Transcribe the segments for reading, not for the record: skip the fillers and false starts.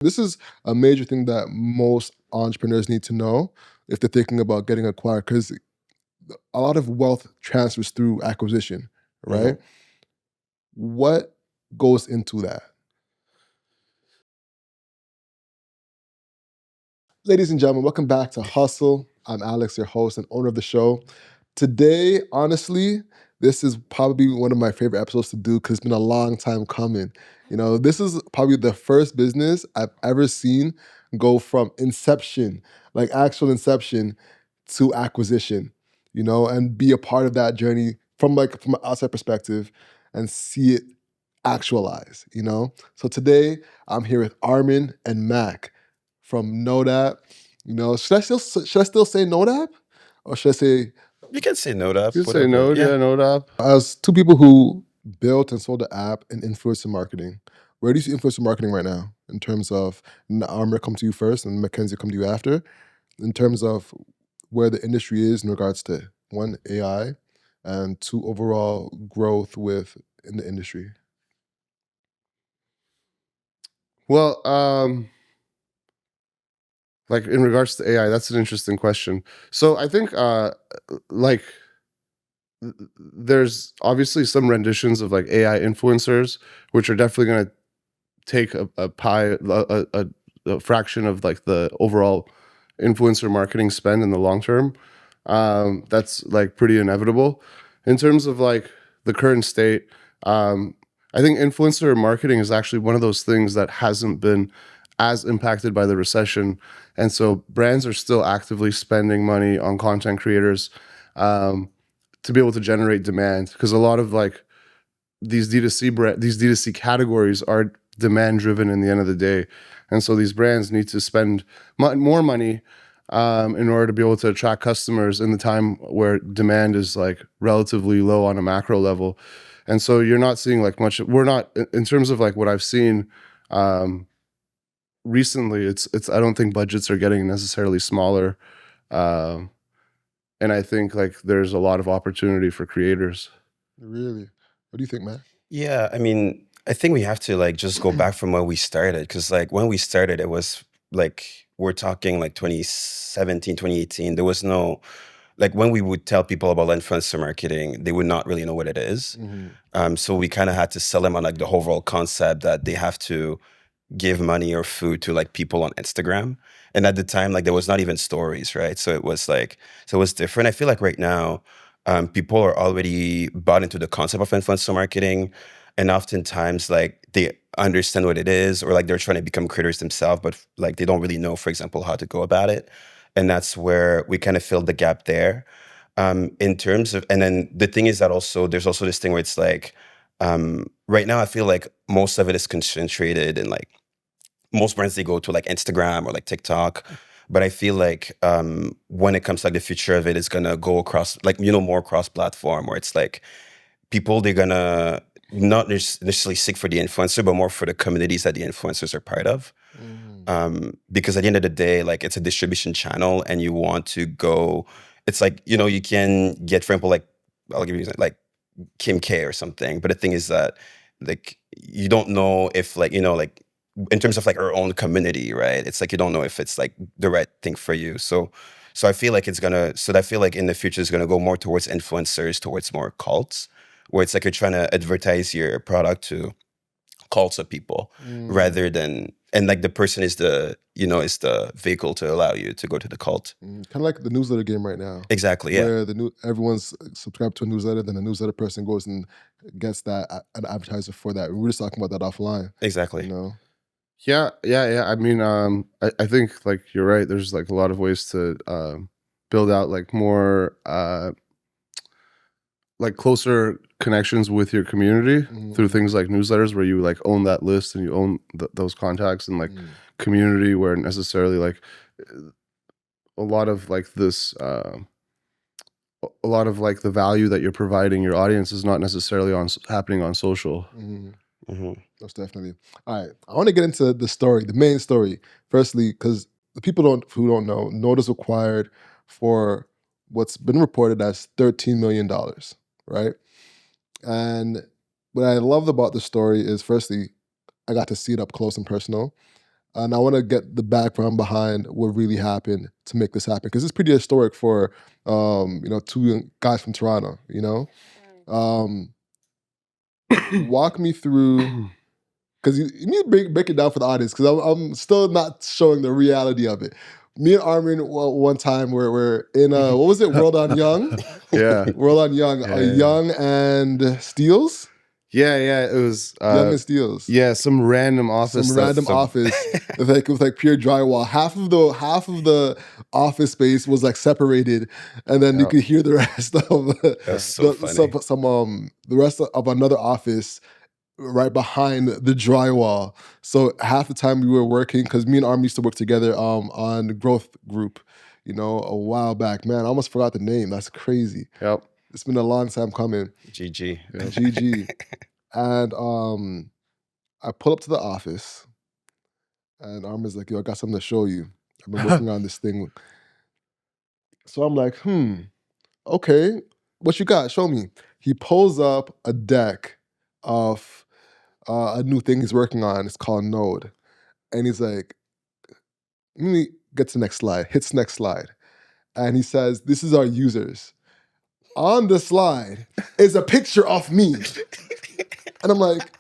This is a major thing that most entrepreneurs need to know if they're thinking about getting acquired, because a lot of wealth transfers through acquisition, Mhm. right? What goes into that? Ladies and gentlemen, welcome back to Hustle. I'm Alex, your host and owner of the show. Today, honestly, this is probably one of my favorite episodes to do because it's been a long time coming. This is probably the first business I've ever seen go from inception, like actual inception, to acquisition, and be a part of that journey from an outside perspective and see it actualize. So today I'm here with Armin and Mac from NodeApp. Should I still say NodeApp? Or should I say, You can say NodeApp, You say whatever. Node, yeah, NodeApp. as two people who built and sold the app in influencer marketing, where do you see influencer marketing right now in terms of, Armin, come to you first and Mackenzie come to you after, in terms of where the industry is in regards to one, AI, and two, overall growth in the industry? Well, like in regards to AI, that's an interesting question. So I think like there's obviously some renditions of like AI influencers, which are definitely going to take a pie, a fraction of like the overall influencer marketing spend in the long term. That's like pretty inevitable. In terms of like the current state, I think influencer marketing is actually one of those things that hasn't been as impacted by the recession, and so brands are still actively spending money on content creators um, to be able to generate demand, because a lot of like these D2C categories are demand driven in the end of the day, and so these brands need to spend more money in order to be able to attract customers in the time where demand is like relatively low on a macro level. And so you're not seeing like much. We're not in terms of like what I've seen um, recently. It's I don't think budgets are getting necessarily smaller, um, and I think like there's a lot of opportunity for creators. Really? What do you think, Matt? Yeah, I mean, I think we have to like just go back from where we started, because like when we started, it was like we're talking like 2017, 2018. There was no like when we would tell people about influencer marketing, they would not really know what it is. So we kind of had to sell them on like the overall concept that they have to give money or food to like people on Instagram. And at the time, like there was not even stories, right? So it was like, so it was different. I feel like right now, people are already bought into the concept of influencer marketing. And oftentimes, like they understand what it is, or like they're trying to become creators themselves, but like they don't really know, for example, how to go about it. And that's where we kind of filled the gap there. In terms of, and then the thing is that also, there's also this thing where it's like, right now, I feel like most of it is concentrated in like most brands, they go to like Instagram or like TikTok. But I feel like when it comes to like the future of it is gonna go across like more cross platform, where it's like people, they're gonna not necessarily seek for the influencer, but more for the communities that the influencers are part of. Because at the end of the day, like it's a distribution channel, and you want to go. It's like you can get, for example, like I'll give you like Kim K or something. But the thing is that like you don't know if like like in terms of like our own community, right? It's like you don't know if it's like the right thing for you. So I feel like I feel like in the future it's gonna go more towards influencers, towards more cults, where it's like you're trying to advertise your product to cults of people rather than, and like the person is is the vehicle to allow you to go to the cult. Kind of like the newsletter game right now. Exactly. Yeah. Where everyone's subscribed to a newsletter, then the newsletter person goes and gets an advertiser for that. We were just talking about that offline. Exactly. Yeah. I mean, I think like you're right. There's like a lot of ways to build out like more like closer connections with your community through things like newsletters, where you like own that list and you own those contacts, and like community where necessarily like a lot of like this a lot of like the value that you're providing your audience is not necessarily happening on social. Most definitely. All right, I want to get into the story, the main story. Firstly, because the people who don't know, Node is acquired for what's been reported as $13 million, right? And what I loved about the story is, firstly, I got to see it up close and personal. And I want to get the background behind what really happened to make this happen, because it's pretty historic for two young guys from Toronto. Walk me through, because you need to break it down for the audience, because I'm still not showing the reality of it. Me and Armin, one time we're in what was it, World on Young? Yeah. World on Young, Young and Steels. Yeah, it was Young and Steels. Yeah, some random office. Office with pure drywall. Half of the office space was like separated, and then you could hear the rest of That's so funny. the rest of another office right behind the drywall. So half the time we were working, because me and Arm used to work together on the growth group, a while back. Man, I almost forgot the name. That's crazy. Yep. It's been a long time coming. GG. Yeah. GG. And I pull up to the office, and Armin's like, yo, I got something to show you. I've been working on this thing. So I'm like, okay, what you got? Show me. He pulls up a deck of a new thing he's working on. It's called Node. And he's like, let me get to the next slide. Hits next slide. And he says, this is our users. On the slide is a picture of me. And I'm like,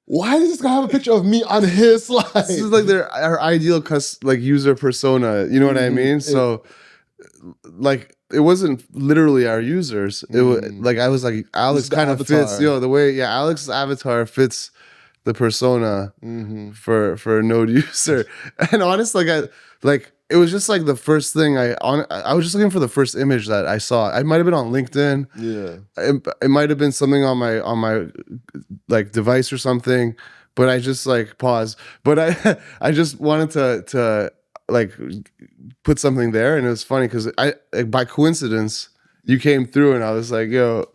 why does this guy have a picture of me on his slide? This is like our ideal user persona. You know what I mean? So, like, it wasn't literally our users. It was like, I was like, Alex kind of fits, the way, Alex's avatar fits the persona for a Node user. And honestly, it was just like the first thing I was just looking for the first image that I saw. I might have been on LinkedIn. Yeah. It might have been something on my like device or something, but I just like paused. But I just wanted to like put something there, and it was funny because by coincidence you came through, and I was like, yo.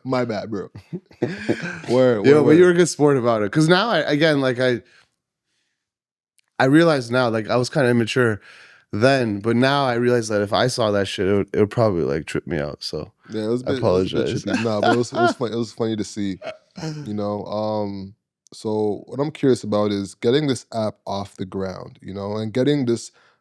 My bad, bro. Word, but you were a good sport about it. Because now I realize now, like, I was kind of immature then, but now I realize that if I saw that shit, it would probably like trip me out. So yeah, it was I apologize. No, but it was funny. It was funny to see, So what I'm curious about is getting this app off the ground, and getting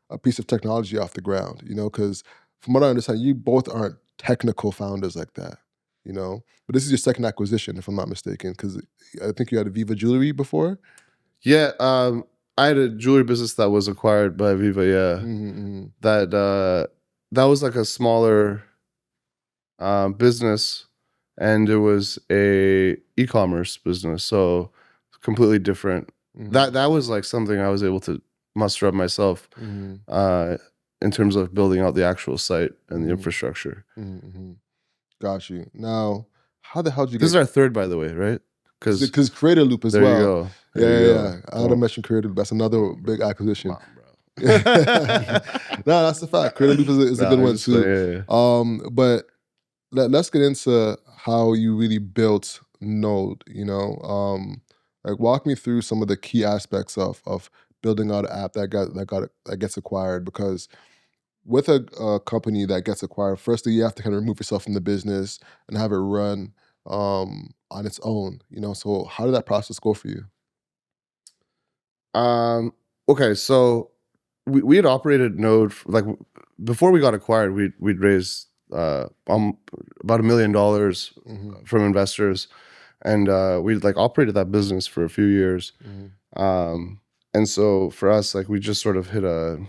a piece of technology off the ground, because from what I understand, you both aren't technical founders like that, But this is your second acquisition, if I'm not mistaken, because I think you had a Viva Jewelry before. Yeah, I had a jewelry business that was acquired by Viva. Yeah, that was like a smaller business, and it was a e-commerce business, so completely different. That was like something I was able to muster up myself in terms of building out the actual site and the infrastructure. Got you. Now, how the hell did you This is our third, by the way, right? Because Creator Loop as there well. You go. Yeah. I would mention Creator Loop. That's another big acquisition. Come on, bro. No, that's the fact. Creator Loop is a good one too. But let's get into how you really built Node. Like walk me through some of the key aspects of building out an app that gets acquired, because with a company that gets acquired, firstly, you have to kind of remove yourself from the business and have it run on its own. So how did that process go for you? Okay, so we had operated Node like before we got acquired. We'd raised about $1 million from investors, and we'd like operated that business for a few years. And so for us, like, we just sort of hit a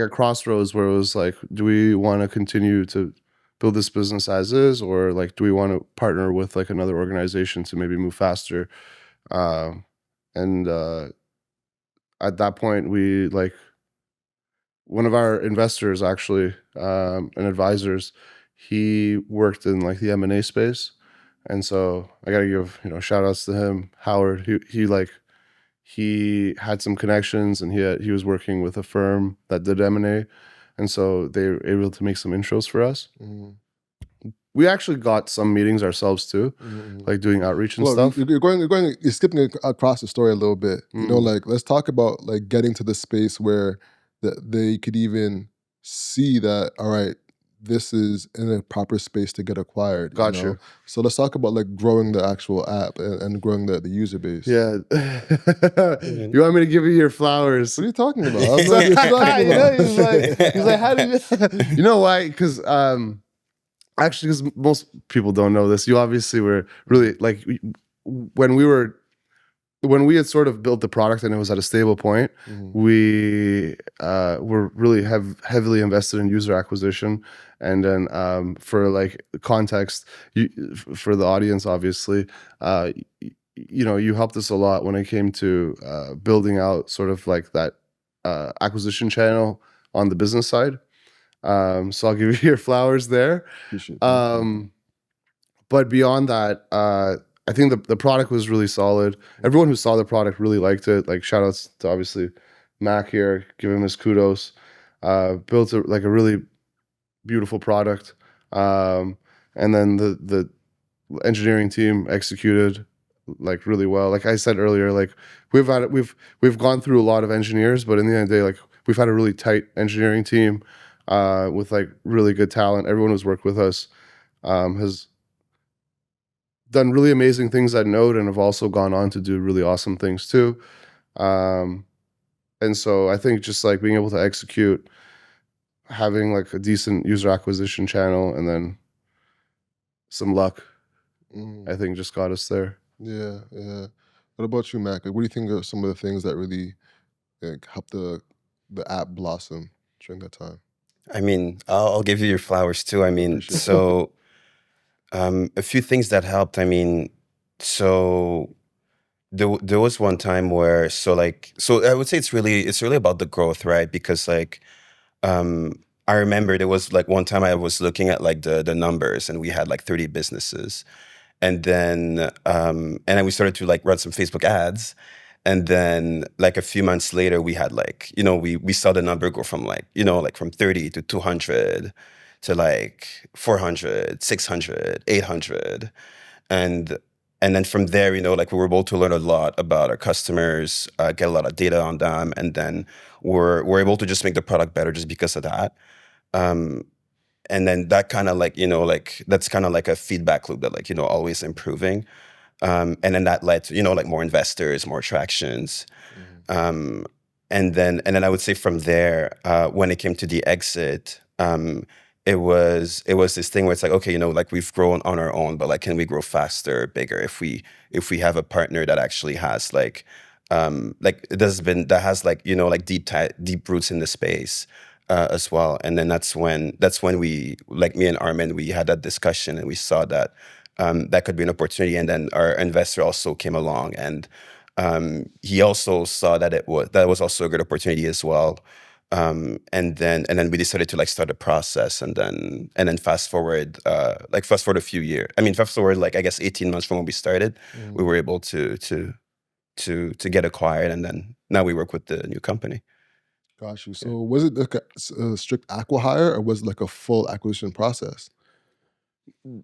crossroads where it was like, do we want to continue to build this business as is, or like, do we want to partner with like another organization to maybe move faster? And at that point, we like one of our investors, actually, and advisors, he worked in like the M&A space, and so I got to give shout outs to him, Howard. He had some connections, and he was working with a firm that did M&A, and so they were able to make some intros for us. We actually got some meetings ourselves too, like doing outreach and stuff. You're skipping across the story a little bit. Like, let's talk about like getting to the space where they could even see that, all right, this is in a proper space to get acquired. You Gotcha. know? So let's talk about like growing the actual app and growing the user base. Yeah. You want me to give you your flowers? What are you talking about? I have no idea what you're talking You know, about. he's like, how do you? You know why? Because actually, because most people don't know this. You obviously were really like when we had sort of built the product and it was at a stable point. We were really heavily invested in user acquisition, and then for like context, for the audience, obviously, you know, you helped us a lot when it came to building out sort of like that acquisition channel on the business side. So I'll give you your flowers there. Appreciate that. But beyond that, I think the product was really solid. Everyone who saw the product really liked it. Like shout outs to obviously Mac here, give him his kudos. Built a really beautiful product. And then the engineering team executed like really well. Like I said earlier, like we've gone through a lot of engineers, but in the end of the day, like we've had a really tight engineering team with like really good talent. Everyone who's worked with us has done really amazing things at Node and have also gone on to do really awesome things too. And so I think just like being able to execute, having like a decent user acquisition channel, and then some luck, I think just got us there. Yeah. What about you, Mac? Like, what do you think are some of the things that really like, helped the app blossom during that time? I mean, I'll give you your flowers too. I mean, Appreciate it. so a few things that helped. I mean, so there was one time where so I would say it's really about the growth, right? Because like I remember there was like one time I was looking at like the numbers, and we had like 30 businesses, and then we started to like run some Facebook ads. And then like a few months later, we had like, you know, we saw the number go from like, you know, like from 30 to 200 to like 400, 600, 800. And then from there, you know, like we were able to learn a lot about our customers, get a lot of data on them. And then we're able to just make the product better just because of that. And then that kind of like, you know, like that's kind of like a feedback loop that like, you know, always improving. And then that led to, you know, like more investors, more attractions. And then I would say from there, when it came to the exit, it was this thing where it's like, okay, you know, like we've grown on our own, but like, can we grow faster, bigger if we have a partner that actually has like that has like, you know, like deep roots in the space as well. And then that's when we, like me and Armin, we had that discussion and we saw that that could be an opportunity. And then our investor also came along, and he also saw that that was also a good opportunity as well. And then we decided to like start a process, and then fast forward a few years. I mean, fast forward like I guess 18 months from when we started, we were able to get acquired, and then now we work with the new company. Got you. So was it like a strict acqui-hire, or was it like a full acquisition process?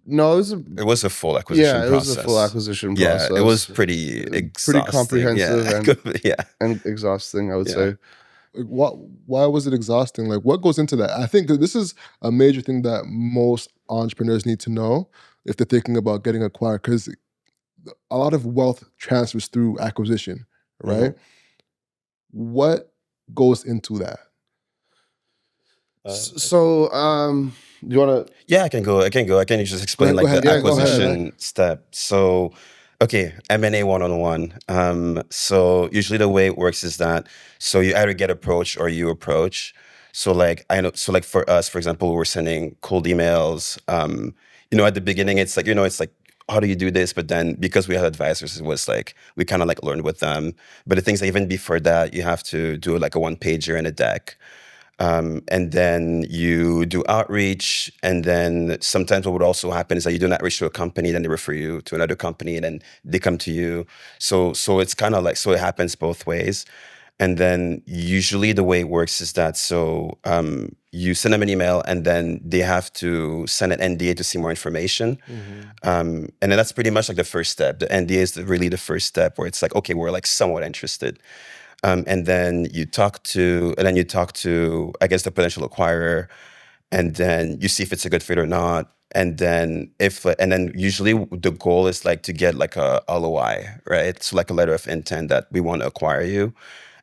No, it was a full acquisition process. It was a full acquisition process. Yeah, it was pretty exhausting. Pretty comprehensive yeah. and exhausting, I would say. Like, why was it exhausting? Like, what goes into that? I think that this is a major thing that most entrepreneurs need to know if they're thinking about getting acquired, because a lot of wealth transfers through acquisition, right? What goes into that? Do you want to? Yeah, I can go. I can just explain Go like ahead. the Yeah, go ahead. acquisition step. So, okay, M&A 101. So usually the way it works is that so you either get approached or you approach. So like I know. So like for us, for example, we're sending cold emails. You know, at the beginning, it's like, you know, it's like, how do you do this? But then because we had advisors, it was like we kind of like learned with them. But the things that even before that, you have to do like a 1-pager and a deck. And then you do outreach, and then sometimes what would also happen is that you do an outreach to a company, then they refer you to another company, and then they come to you. So it's kind of like, so it happens both ways. And then usually the way it works is that you send them an email, and then they have to send an NDA to see more information. And then that's pretty much like the first step. The NDA is really the first step where it's like, okay, we're like somewhat interested. And then you talk to, I guess, the potential acquirer. and then you see if it's a good fit or not. And then usually the goal is like to get like a LOI, right? So like a letter of intent that we want to acquire you.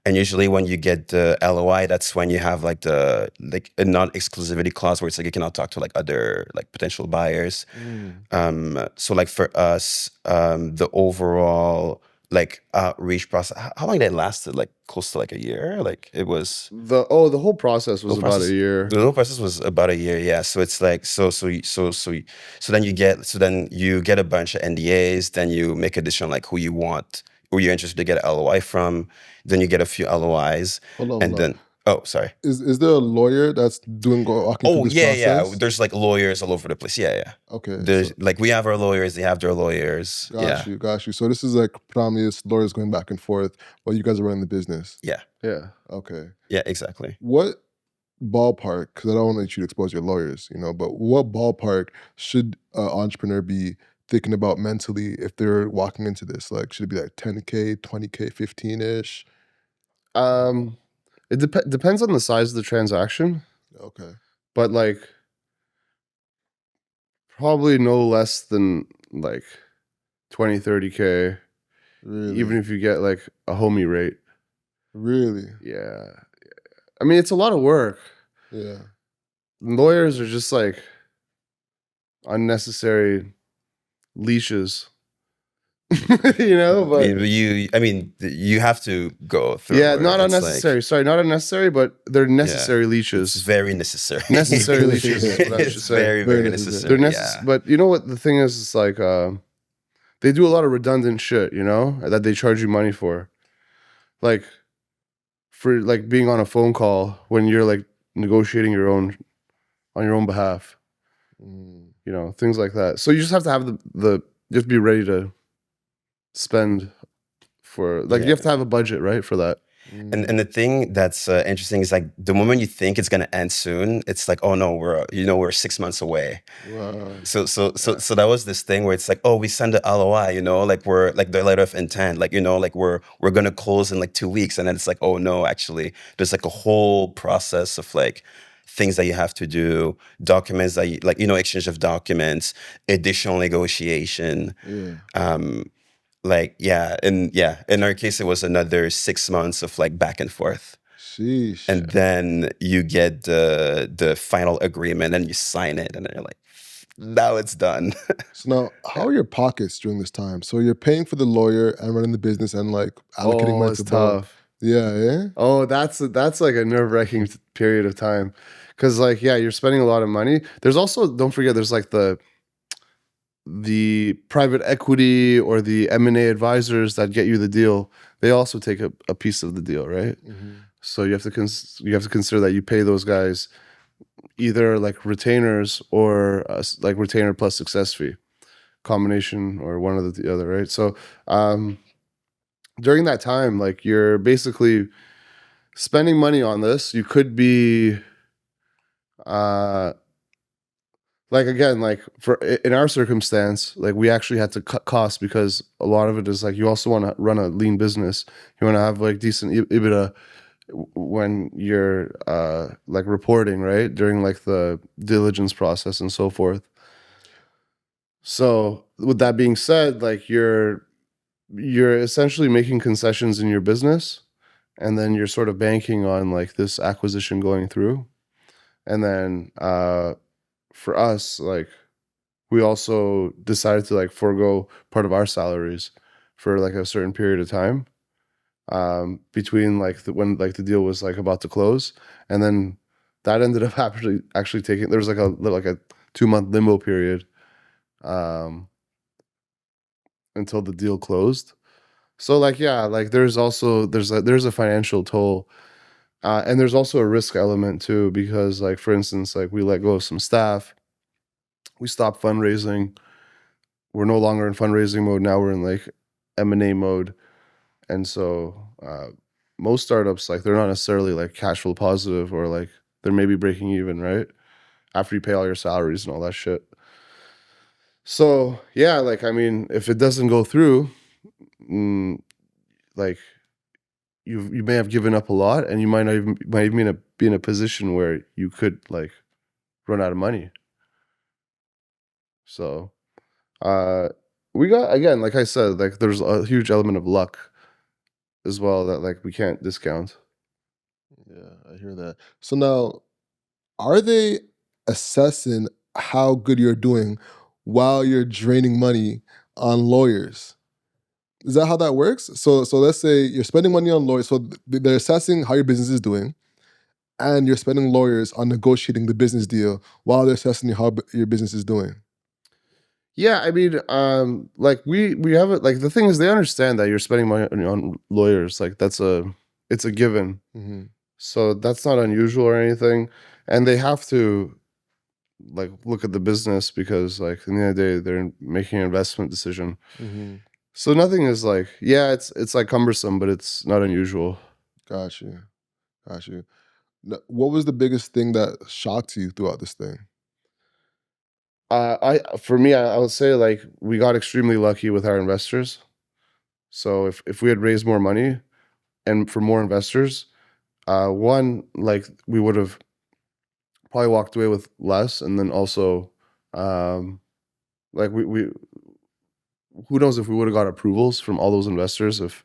And usually when you get the LOI, that's when you have like a non-exclusivity clause where it's like you cannot talk to like other like potential buyers. So like for us, the overall like outreach process, how long did it lasted? Like close to like a year? Like it was The whole process was about a year. The whole process was about a year, yeah. So it's like so then you get a bunch of NDAs, then you make a decision like who you're interested to get an LOI from, then you get a few LOIs, and then sorry. Is there a lawyer that's walking through this process? There's like lawyers all over the place. Yeah. Okay. There's like we have our lawyers, they have their lawyers. Got you. So this is like predominantly lawyers going back and forth while you guys are running the business. Yeah. Okay. Yeah, exactly. What ballpark, because I don't want you to expose your lawyers, but what ballpark should an entrepreneur be thinking about mentally if they're walking into this? Like, should it be like 10K, 20K, 15-ish? It depends on the size of the transaction. Okay. But like probably no less than like 20, 30K. Really? Even if you get like a homie rate. Really? Yeah. I mean, it's a lot of work. Yeah. Lawyers are just like unnecessary leashes. But you have to go through. Yeah, not unnecessary. Sorry, not unnecessary, but they're necessary leashes. It's very necessary. Necessary leashes is what I should It's say. very, very necessary. They're But you know what the thing is? It's like they do a lot of redundant shit, that they charge you money for. Like for like being on a phone call when you're like negotiating on your own behalf. Things like that. So you just have to have you have to be ready to spend for you have to have a budget, right, for that. And the thing that's interesting is like the moment you think it's gonna end soon, it's like, oh no, we're 6 months away. Wow. So that was this thing where it's like, oh, we send the LOI, like we're like the letter of intent, like like we're gonna close in like 2 weeks, and then it's like, oh no, actually, there's like a whole process of like things that you have to do, documents that you, like exchange of documents, additional negotiation. In our case, it was another 6 months of like back and forth. Sheesh. And then you get the final agreement and you sign it, and then you're like, now it's done. So now, how are your pockets during this time? So you're paying for the lawyer and running the business and like allocating money to tough. Yeah. Oh, that's like a nerve-wracking period of time, because like you're spending a lot of money. There's also, don't forget, there's like the private equity or the M&A advisors that get you the deal. They also take a piece of the deal, right? Mm-hmm. So you have to consider that you pay those guys either like retainers or like retainer plus success fee combination, or one of the other, right? So during that time, like you're basically spending money on this. You could be like, again, like in our circumstance, like we actually had to cut costs, because a lot of it is like you also want to run a lean business. You want to have like decent EBITDA when you're like reporting, right, during like the diligence process and so forth. So with that being said, like you're essentially making concessions in your business, and then you're sort of banking on like this acquisition going through. And then for us, like we also decided to like forego part of our salaries for like a certain period of time between like when like the deal was like about to close, and then that ended up actually taking, there was like a 2-month limbo period until the deal closed. So like like there's a financial toll, and there's also a risk element too, because like for instance, like we let go of some staff, we stopped fundraising, we're no longer in fundraising mode, now we're in like M&A mode. And so most startups, like they're not necessarily like cash flow positive, or like they're maybe breaking even, right, after you pay all your salaries and all that shit. So like I mean, if it doesn't go through, like you may have given up a lot, and you might even be in a position where you could like run out of money. So we got, again, like I said, like there's a huge element of luck as well that like we can't discount. Yeah, I hear that. So now, are they assessing how good you're doing while you're draining money on lawyers? Is that how that works? So let's say you're spending money on lawyers. So they're assessing how your business is doing, and you're spending lawyers on negotiating the business deal while they're assessing how your business is doing. Yeah, I mean, like we have it. Like the thing is, they understand that you're spending money on lawyers. Like it's a given. Mm-hmm. So that's not unusual or anything. And they have to like look at the business because like in the end of the day, they're making an investment decision. Mm-hmm. So nothing is like, yeah, it's like cumbersome, but it's not unusual. Got you. Got you. What was the biggest thing that shocked you throughout this thing? For me, I would say like we got extremely lucky with our investors. So if we had raised more money and for more investors, one, like we would have probably walked away with less, and then also, like we who knows if we would have got approvals from all those investors if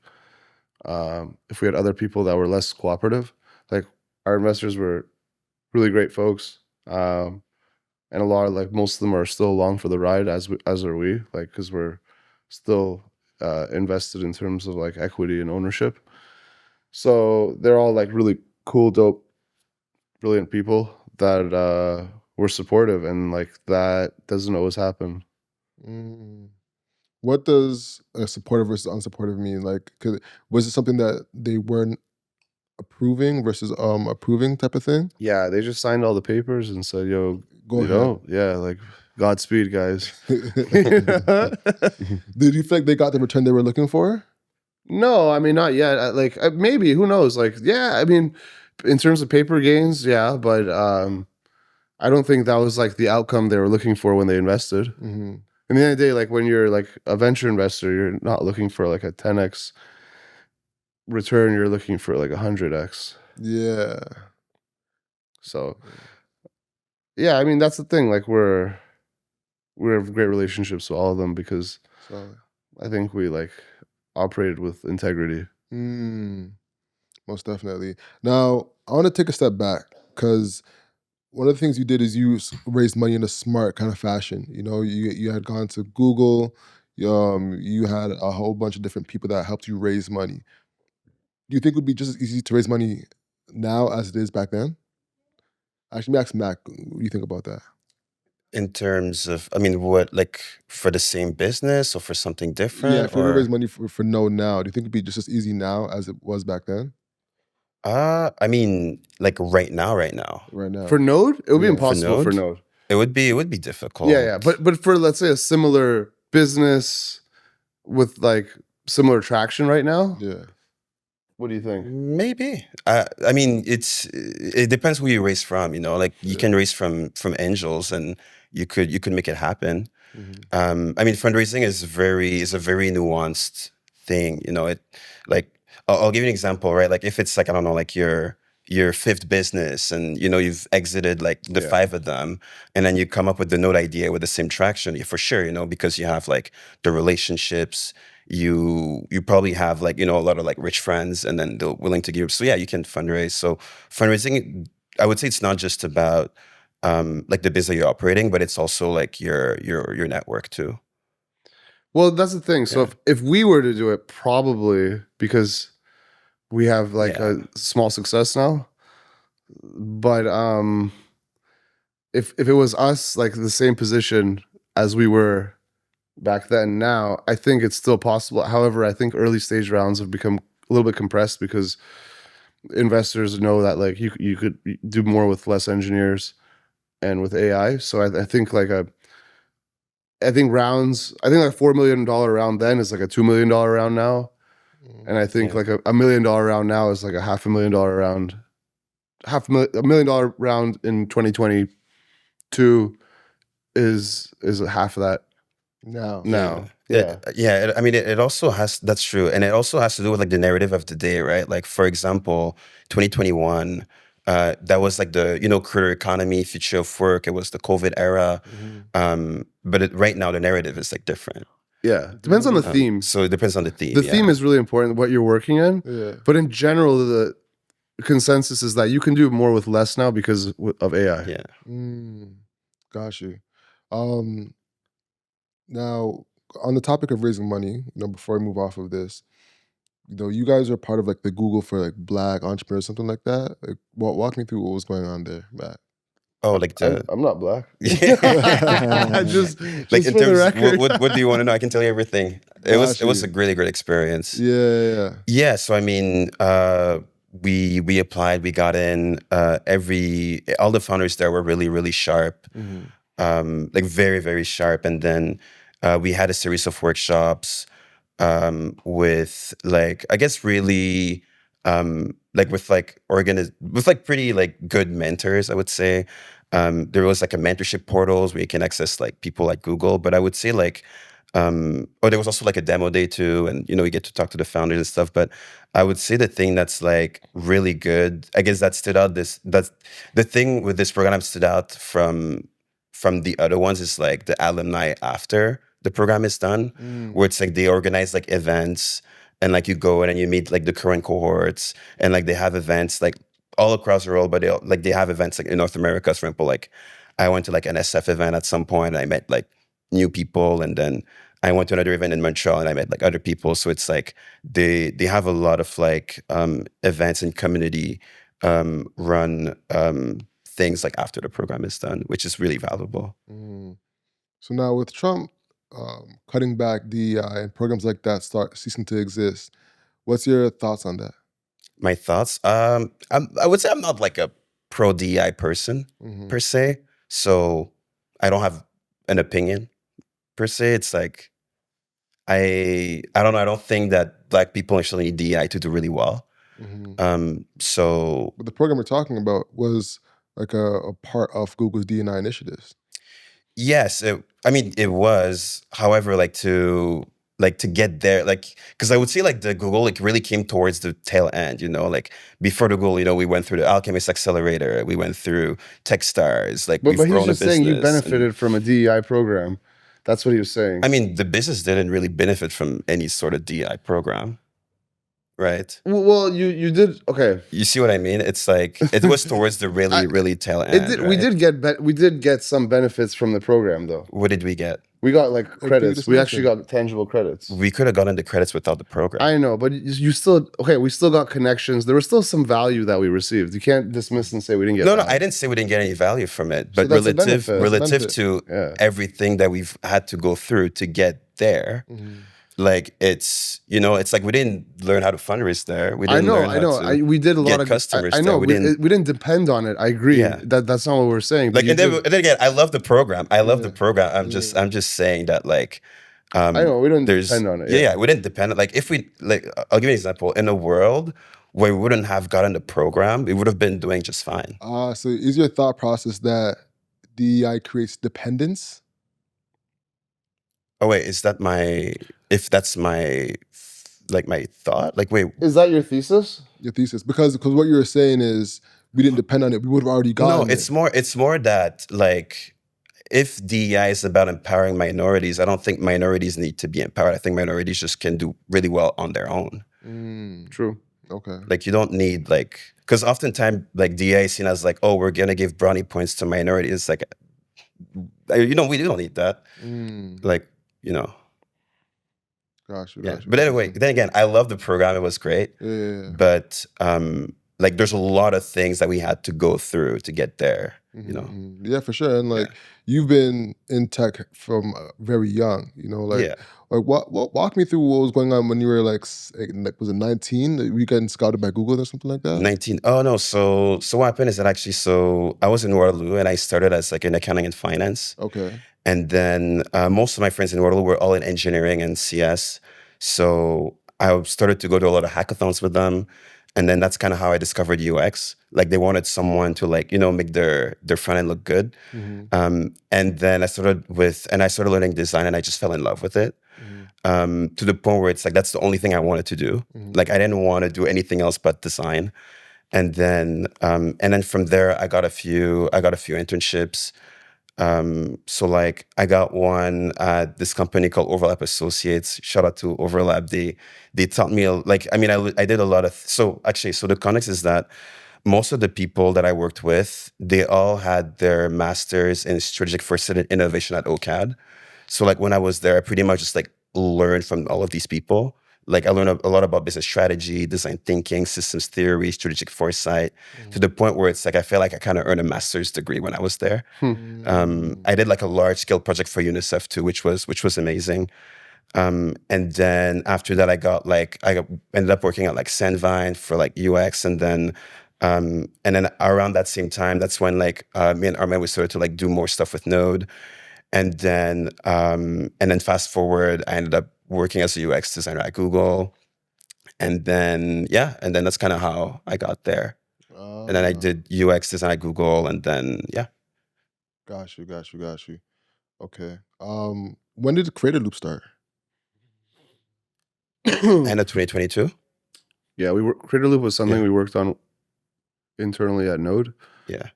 we had other people that were less cooperative. Like our investors were really great folks, and a lot of like most of them are still along for the ride as are we, like because we're still invested in terms of like equity and ownership. So they're all like really cool, dope, brilliant people that were supportive, and like that doesn't always happen. Mm. What does supportive versus unsupportive mean? Like, was it something that they weren't approving versus approving type of thing? Yeah, they just signed all the papers and said, "Yo, Go you ahead. know, yeah, like Godspeed, guys." Did you feel like they got the return they were looking for? No, I mean not yet. Like maybe, who knows? Like, yeah, I mean, in terms of paper gains, yeah, but I don't think that was like the outcome they were looking for when they invested. Mm-hmm. In the end of the day, like when you're like a venture investor, you're not looking for like a 10x return. You're looking for like 100x. Yeah. So, yeah, I mean that's the thing. Like we have great relationships with all of them because So, I think we like operated with integrity. most definitely. Now, I want to take a step back because one of the things you did is you raised money in a smart kind of fashion. You know, you had gone to Google. You had a whole bunch of different people that helped you raise money. Do you think it would be just as easy to raise money now as it is back then? Actually, ask Mac. What do you think about that? In terms of, I mean, what, like for the same business or for something Yeah, different, if you're gonna or raise money for Node now, do you think it'd be just as easy now as it was back then? I mean, like right now, Right For now. Node, it would be Yeah. for impossible for Node, Node. it would be Yeah, difficult. but for let's say a similar business with like similar traction right now, Yeah. what do you think? Maybe. I mean, it depends who you raise from. You know, like you Yeah. can raise from angels, and you could make it happen. Mm-hmm. I mean, fundraising is a very nuanced thing. You know, it like I'll give you an example, right? Like if it's like I don't know, like your fifth business, and you know you've exited like the Yeah. 5 of them, and then you come up with the Node idea with the same traction, yeah, for sure. You know, because you have like the relationships. You probably have like a lot of like rich friends, and then they're willing to give. So yeah, you can fundraise. So fundraising, I would say it's not just about like the business you're operating, but it's also like your network too. Well, that's the thing. So Yeah. if we were to do it, probably because we have like Yeah. a small success now. But if it was us like the same position as we were back then, now I think it's still possible. However, I think early stage rounds have become a little bit compressed because investors know that like you could do more with less engineers and with AI. So I think like I think like $4 million round then is like a $2 million round now. And I think Yeah. like a $1 million round now is like a $500,000 round. $1 million round in 2022 is half of that Now. now. Yeah. Yeah. I mean, it also has, that's true. And it also has to do with like the narrative of the day, right? Like, for example, 2021, That was like the creator economy, future of work. It was the COVID era. But right now the narrative is like different. Yeah, depends on the theme. So it depends on the theme. The theme is really important, what you're working in. Yeah. But in general, the consensus is that you can do more with less now because of AI. Yeah. Got you. Now, on the topic of raising money, before I move off of this, you guys are part of like the Google for like Black entrepreneurs, something like that. Like, walk me through what was going on there, Matt. Oh, like I'm not Black. Yeah. just like in for the terms, record. what do you want to know? I can tell you everything. It was a really great experience. Yeah. So I mean, we applied, we got in. All the founders there were really, really sharp, like very, very sharp. And then we had a series of workshops with like, I guess really like with pretty like good mentors, I would say. There was like a mentorship portals where you can access like people like Google, but I would say like there was also like a demo day too, and you get to talk to the founders and stuff. But I would say the thing that's like really good, I guess that stood out. That's the thing with this program stood out from the other ones is like the alumni after the program is done, where it's like they organize like events and like you go in and you meet like the current cohorts and like they have events like all across the world, but they have events like in North America, for example. Like I went to like an SF event at some point and I met like new people, and then I went to another event in Montreal and I met like other people. So it's like they have a lot of like events and community run things like after the program is done, which is really valuable. So now with Trump cutting back DEI and programs like that start ceasing to exist, what's your thoughts on that? My thoughts? I would say I'm not like a pro DEI person per se, so I don't have an opinion per se. It's like I don't know. I don't think that Black people actually need DEI to do really well. So, but the program we're talking about was like a part of Google's D&I initiatives. Yes, it was. However, like to get there, like because I would say like the Google like really came towards the tail end. Like before the Google, we went through the Alchemist Accelerator, we went through TechStars. Like, but we've he grown was just a saying you business benefited from a DEI program. That's what he was saying. I mean, the business didn't really benefit from any sort of DEI program, right? Well, you did. Okay, you see what I mean? It's like it was towards the really tail end. It did. Right? We did get some benefits from the program, though. What did we get? We got like credits. We actually got tangible credits. We could have gotten the credits without the program. I know, but you still we still got connections. There was still some value that we received. You can't dismiss and say we didn't get. No, I didn't say we didn't get any value from it, but So relative to everything that we've had to go through to get there. Like it's it's like we didn't learn how to fundraise there. We didn't I know. We did a lot of customers. I know. We didn't depend on it. I agree. Yeah. That's not what we're saying. Like and then again, I love the program. the program. I'm just saying that like. I know we didn't depend on it. Yeah, we didn't depend. Like if we I'll give you an example. In a world where we wouldn't have gotten the program, we would have been doing just fine. So is your thought process that DEI creates dependence? Oh wait, if that's my thought? Like wait, is that your thesis? Your thesis, because what you were saying is we didn't depend on it. We would have already gotten. No, it's more that like if DEI is about empowering minorities, I don't think minorities need to be empowered. I think minorities just can do really well on their own. True. Okay. Like you don't need because oftentimes like DEI is seen as like, oh, we're gonna give brownie points to minorities. It's like we don't need that. Like. Gotcha. But anyway, then again, I love the program. It was great. Yeah. But like, there's a lot of things that we had to go through to get there. Yeah, for sure. And like, you've been in tech from very young. Like walk me through what was going on when you were like was it 19? Were you getting scouted by Google or something like that? 19. Oh no. So what happened is that actually, I was in Waterloo and I started as like in accounting and finance. Okay. And then most of my friends in Waterloo were all in engineering and CS. So I started to go to a lot of hackathons with them. And then that's kind of how I discovered UX. Like they wanted someone to like, make their front end look good. And then I started learning design and I just fell in love with it. To the point where it's like, that's the only thing I wanted to do. Like I didn't want to do anything else but design. and then from there I got a few internships. So like I got one at this company called Overlap Associates. Shout out to Overlap. They taught me I did a lot of so the context is that most of the people that I worked with, they all had their masters in strategic foresight and innovation at OCAD. So like when I was there, I pretty much just like learned from all of these people. Like I learned a lot about business strategy, design thinking, systems theory, strategic foresight, to the point where it's like I feel like I kind of earned a master's degree when I was there. I did like a large scale project for UNICEF too, which was amazing. And then after that, I ended up working at like Sandvine for like UX, and then around that same time, that's when like me and Armin we started to like do more stuff with Node, and then fast forward, I ended up working as a UX designer at Google, and then that's kind of how I got there. And then I did UX design at Google, and then Got you. Okay. When did the Creator Loop start? end of 2022. Yeah, Creator Loop was something we worked on internally at Node. Yeah.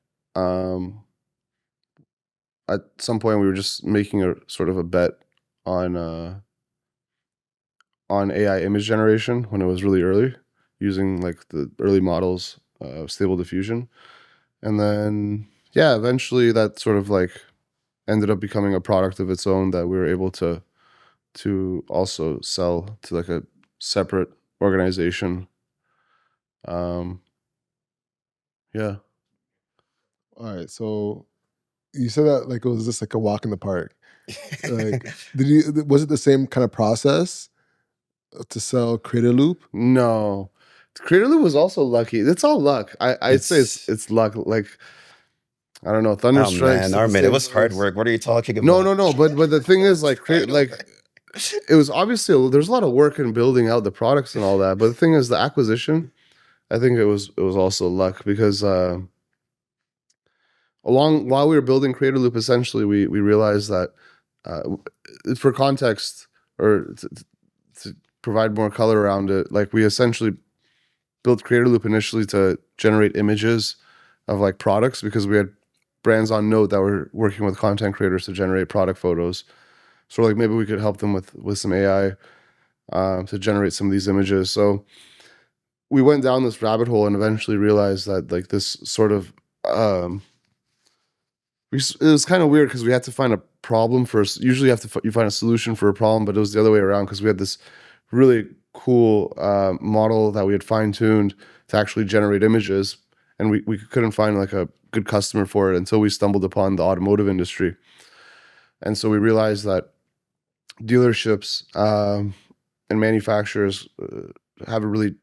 At some point, we were just making a sort of a bet on AI image generation when it was really early, using like the early models of Stable Diffusion, and then eventually that sort of like ended up becoming a product of its own that we were able to also sell to like a separate organization. Yeah. All right. So you said that like it was just like a walk in the park. Like, was it the same kind of process to sell Creator Loop? No, Creator Loop was also lucky. It's all luck. I'd say it's luck. Like, I don't know, thunder strikes. Armin, it was hard work. What are you talking about? No. But the thing is, like, it was obviously there's a lot of work in building out the products and all that. But the thing is, the acquisition, I think it was also luck, because while we were building Creator Loop, essentially we realized that for context, or to provide more color around it, like we essentially built Creator Loop initially to generate images of like products, because we had brands on Node that were working with content creators to generate product photos. So like maybe we could help them with some AI to generate some of these images. So we went down this rabbit hole and eventually realized that like this sort of it was kind of weird, because we had to find a problem first. Usually you find a solution for a problem, but it was the other way around, because we had this really cool model that we had fine-tuned to actually generate images, and we couldn't find like a good customer for it until we stumbled upon the automotive industry. And so we realized that dealerships and manufacturers have a really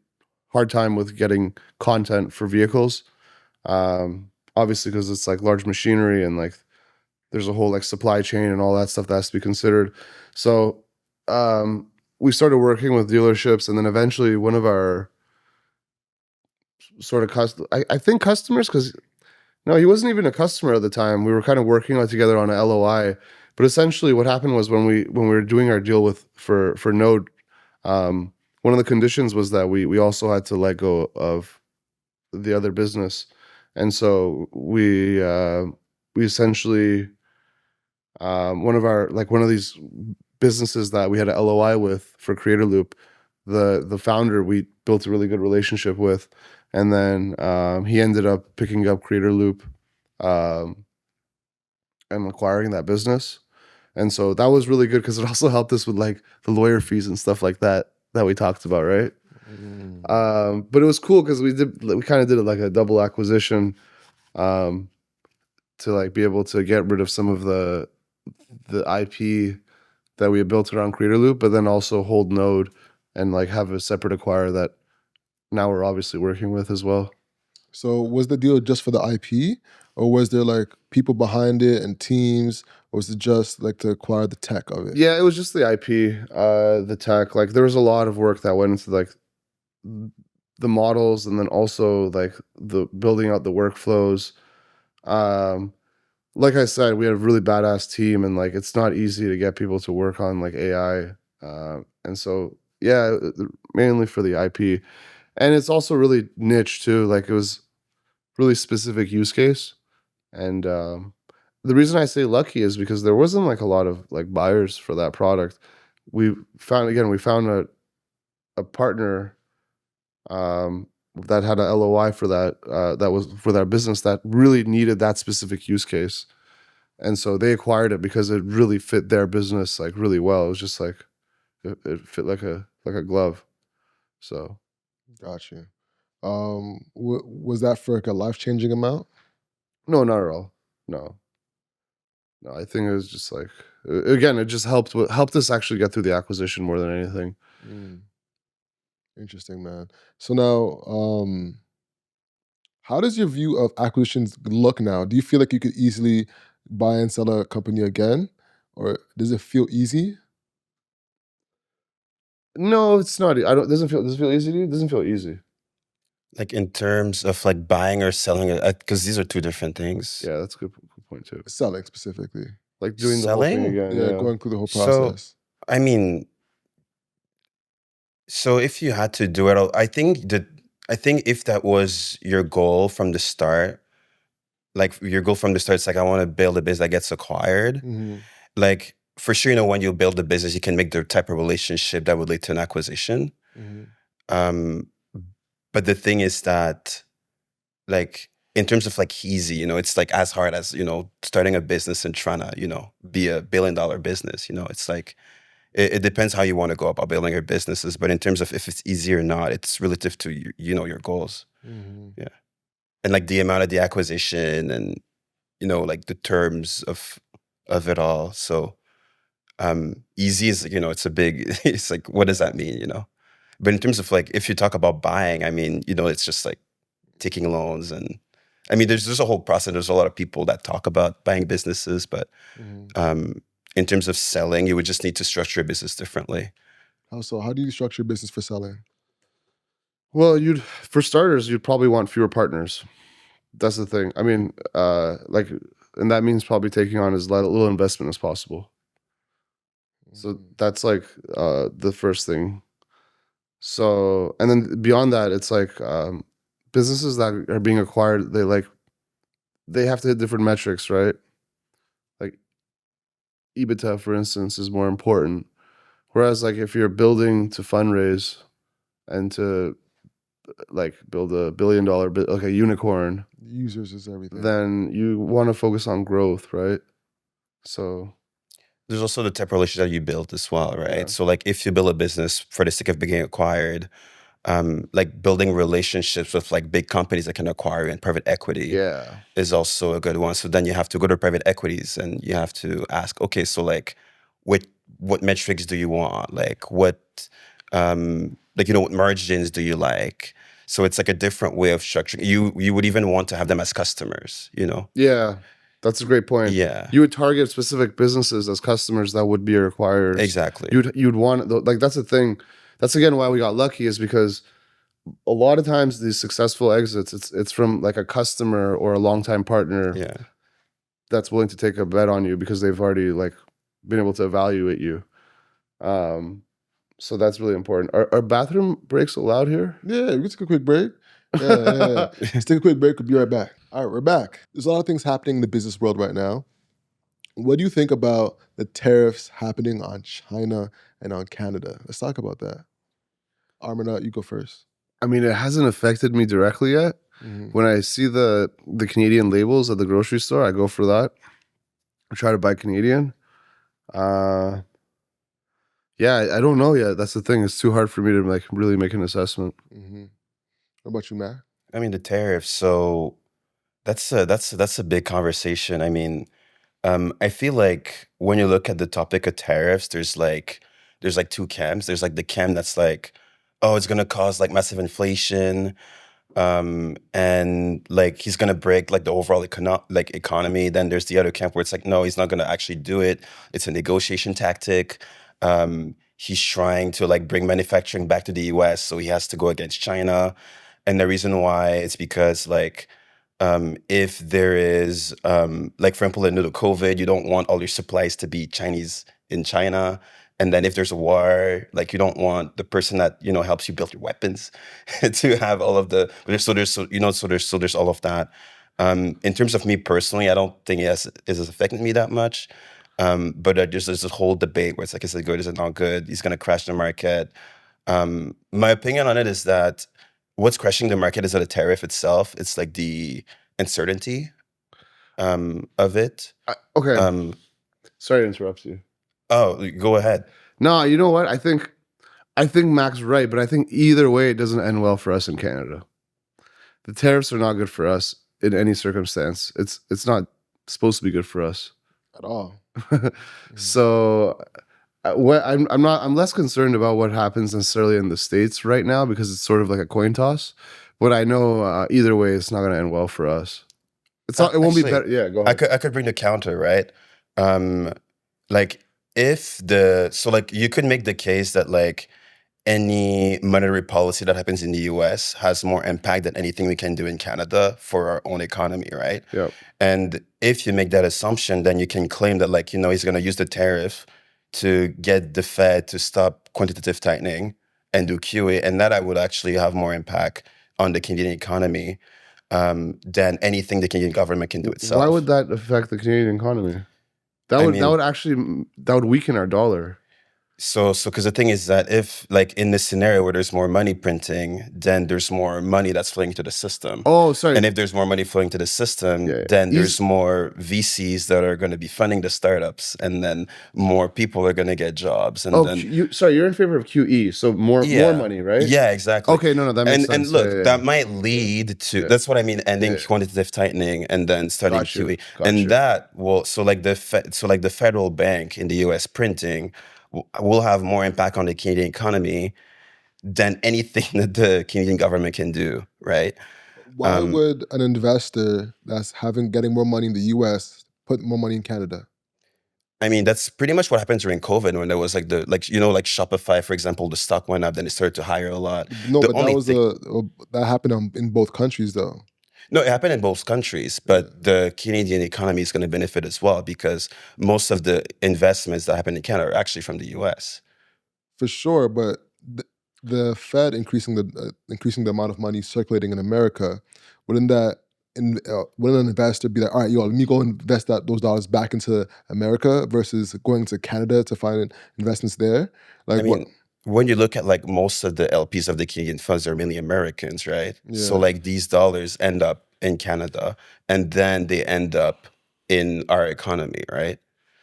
hard time with getting content for vehicles. Obviously, because it's like large machinery, and like there's a whole like supply chain and all that stuff that has to be considered. So we started working with dealerships, and then eventually one of our sort of I think customers, because no, he wasn't even a customer at the time. We were kind of working together on an LOI. But essentially, what happened was when we were doing our deal for Node, one of the conditions was that we also had to let go of the other business. And so we essentially one of these businesses that we had an LOI with for Creator Loop, the founder we built a really good relationship with, and then he ended up picking up Creator Loop and acquiring that business. And so that was really good, because it also helped us with like the lawyer fees and stuff like that we talked about, right? But it was cool because we kind of did it like a double acquisition, to like be able to get rid of some of the IP that we had built around Creator Loop, but then also hold Node and like have a separate acquirer that now we're obviously working with as well. So was the deal just for the IP, or was there like people behind it and teams, or was it just like to acquire the tech of it? Yeah, it was just the IP, the tech. Like there was a lot of work that went into like the models, and then also like the building out the workflows. Like I said, we had a really badass team, and like it's not easy to get people to work on like AI. And so yeah, mainly for the IP. And it's also really niche too. Like it was really specific use case. And the reason I say lucky is because there wasn't like a lot of like buyers for that product. We found a partner that had a LOI for that that was for their business that really needed that specific use case. And so they acquired it because it really fit their business like really well. It was just like it fit like a glove. So Gotcha. Was that for like a life-changing amount? no, not at all. No. No, I think it was just like again, it just helped us actually get through the acquisition more than anything. Mm, interesting, man. So now, how does your view of acquisitions look now? Do you feel like you could easily buy and sell a company again, or does it feel easy? No, it's not. I don't. Does it feel easy to you? It doesn't feel easy. Like in terms of like buying or selling it, because these are two different things. Yeah, that's a good point too. Selling specifically. Like doing the whole thing Selling? again. Yeah, Yeah. going through the whole So, process. I mean, so if you had to do it, I think if that was your goal from the start, like your goal from the start, it's like I want to build a business that gets acquired. Mhm. Like for sure, when you build a business, you can make the type of relationship that would lead to an acquisition. Mhm. But the thing is that, like, in terms of like easy, it's like as hard as, starting a business and trying to, be a $1 billion business. It's like, it depends how you want to go about building your businesses. But in terms of if it's easy or not, it's relative to, your goals. Mhm. Yeah. And like the amount of the acquisition and, like the terms of it all. So easy is, it's a big, it's like, what does that mean, But in terms of like, if you talk about buying, I mean, it's just like taking loans and, I mean, there's a whole process. There's a lot of people that talk about buying businesses, but Mhm. in terms of selling, you would just need to structure your business differently. How do you structure your business for selling? Well, for starters, you'd probably want fewer partners. That's the thing. I mean, and that means probably taking on as little investment as possible. So that's like the first thing. So, and then beyond that, it's like businesses that are being acquired, they have to hit different metrics, right? Like EBITDA, for instance, is more important. Whereas, like if you're building to fundraise and to like build a $1 billion like a unicorn, Users is everything. then you want to focus on growth, right? So There's also the type of relationship that you build as well, right? Yeah. So like if you build a business for the sake of being acquired, like building relationships with like big companies that can acquire you and private equity yeah, is also a good one. So then you have to go to private equities and you have to ask, okay, so like what metrics do you want? Like what what margins do you like? So it's like a different way of structuring. You would even want to have them as customers, yeah. That's a great point. Yeah. You would target specific businesses as customers that would be your acquirers. Exactly. You'd want like that's the thing. That's again why we got lucky is because a lot of times these successful exits, it's from like a customer or a longtime partner Yeah. that's willing to take a bet on you because they've already like been able to evaluate you. So that's really important. Are bathroom breaks allowed here? Yeah, we can take a quick break. Yeah. Let's take a quick break. We'll be right back. All right, we're back. There's a lot of things happening in the business world right now. What do you think about the tariffs happening on China and on Canada? Let's talk about that. Armin, you go first. I mean, it hasn't affected me directly yet. When I see the Canadian labels at the grocery store, I go for that. I try to buy Canadian. Yeah, I don't know yet. That's the thing. It's too hard for me to like really make an assessment. What about you, Matt? I mean, the tariffs. So that's a big conversation. I mean, I feel like when you look at the topic of tariffs, there's like two camps. There's like the camp that's like, oh, it's gonna cause like massive inflation, and like he's gonna break like the overall economy. Then there's the other camp where it's like, no, he's not gonna actually do it. It's a negotiation tactic. He's trying to like bring manufacturing back to the US, so he has to go against China. And the reason why is because like if there is like for example in the COVID, you don't want all your supplies to be Chinese in China. And then if there's a war, like you don't want the person that helps you build your weapons to have all of the. There's all of that. In terms of me personally, I don't think it has affected me that much. But there's this whole debate where it's like, is it good? Is it not good? He's going to crash the market. My opinion on it is that what's crashing the market is not a tariff itself. It's like the uncertainty of it. Okay. Um, Sorry to interrupt you. oh, go ahead. No, you know what? I think Mac's right, but I think either way it doesn't end well for us in Canada. The tariffs are not good for us in any circumstance. It's not supposed to be good for us at all. So I'm less concerned about what happens necessarily in the States right now because it's sort of like a coin toss. But I know either way, it's not going to end well for us. It's not. It won't be better. Yeah, go ahead. I could bring the counter, right? Like you could make the case that like any monetary policy that happens in the US has more impact than anything we can do in Canada for our own economy, right? Yeah. And if you make that assumption, then you can claim that like, he's going to use the tariff to get the Fed to stop quantitative tightening and do QE, and that would actually have more impact on the Canadian economy than anything the Canadian government can do itself. Why would that affect the Canadian economy? That would weaken our dollar. So because the thing is that if like in this scenario where there's more money printing, then there's more money that's flowing to the system. Oh, sorry. And if there's more money flowing to the system, then there's more VCs that are going to be funding the startups, and then more people are going to get jobs. And you're in favor of QE, so more money, right? Yeah, exactly. Okay, no, that makes sense. And look, that might lead to that's what I mean, ending quantitative tightening and then starting QE, that will the federal bank in the U.S. printing will have more impact on the Canadian economy than anything that the Canadian government can do, right? Why would an investor that's getting more money in the US put more money in Canada? I mean, that's pretty much what happened during COVID when there was like Shopify, for example, the stock went up, then it started to hire a lot. No, but that happened in both countries though. No, it happened in both countries, but the Canadian economy is going to benefit as well because most of the investments that happen in Canada are actually from the U.S. For sure, but the Fed increasing the amount of money circulating in America, wouldn't an investor be like, all right, let me go invest those dollars back into America versus going to Canada to find investments there? Like, when you look at like most of the LPs of the Canadian funds are mainly Americans, right? Yeah. So like these dollars end up in Canada and then they end up in our economy, right?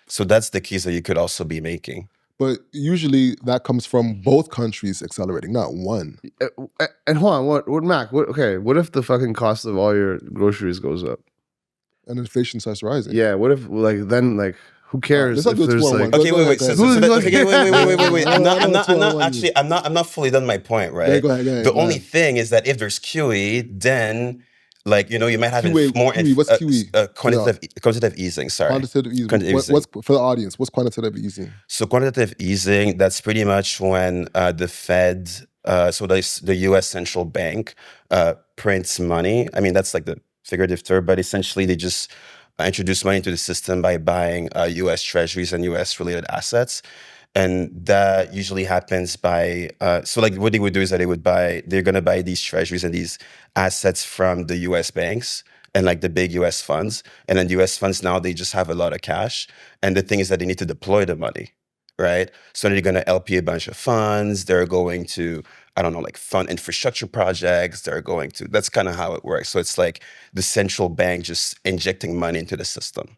So that's the case that you could also be making. But usually that comes from both countries accelerating, not one. And hold on, what Mac? What if the fucking cost of all your groceries goes up? And inflation starts rising. Yeah, what if who cares? Wait. I'm not fully done my point, right? Yeah, go ahead. The only thing is that if there's QE, then you might have more what's QE? Quantitative easing. Sorry, quantitative easing. What's for the audience? What's quantitative easing? So quantitative easing, that's pretty much when the Fed, the U.S. central bank, prints money. I mean, that's like the figurative term, but essentially they just introduce money into the system by buying U.S. treasuries and U.S. related assets. And that usually happens by, what they would do is that they're going to buy these treasuries and these assets from the U.S. banks and like the big U.S. funds. And then U.S. funds now, they just have a lot of cash. And the thing is that they need to deploy the money, right? So they're going to LP a bunch of funds. They're going to, fund infrastructure projects. That's kind of how it works. So it's like the central bank just injecting money into the system,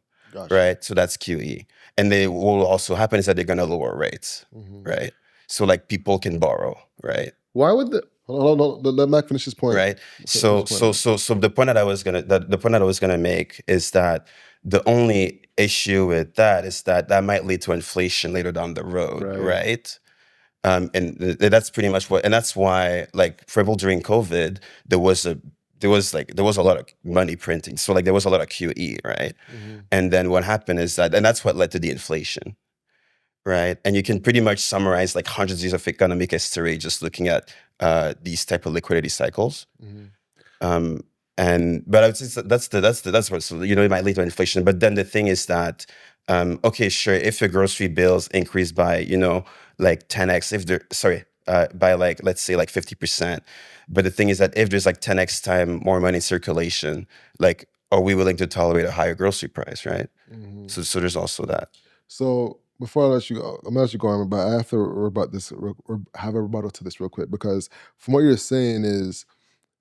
right? So that's QE. And what will also happen is that they're going to lower rates, right? So like people can borrow, right? Why would Hold on, let Mac finish his point. Right. So the point that I was gonna make is that the only issue with that is that might lead to inflation later down the road, right? And that's pretty much and that's why, like, for example, during COVID, there was a lot of money printing. So like there was a lot of QE, right? And then what happened is and that's what led to the inflation, right? And you can pretty much summarize like hundreds of years of economic history just looking at these type of liquidity cycles. But I would say that's what, so, it might lead to inflation. But then the thing is that Okay, sure, if your grocery bills increase by, like 10x, if they're sorry, by like, let's say like 50%. But the thing is that if there's like 10x time more money in circulation, like, are we willing to tolerate a higher grocery price, right? Mhm. So there's also that. So before I let you go, I'm gonna let you go on, but I have to rebut this or have a rebuttal to this real quick because from what you're saying is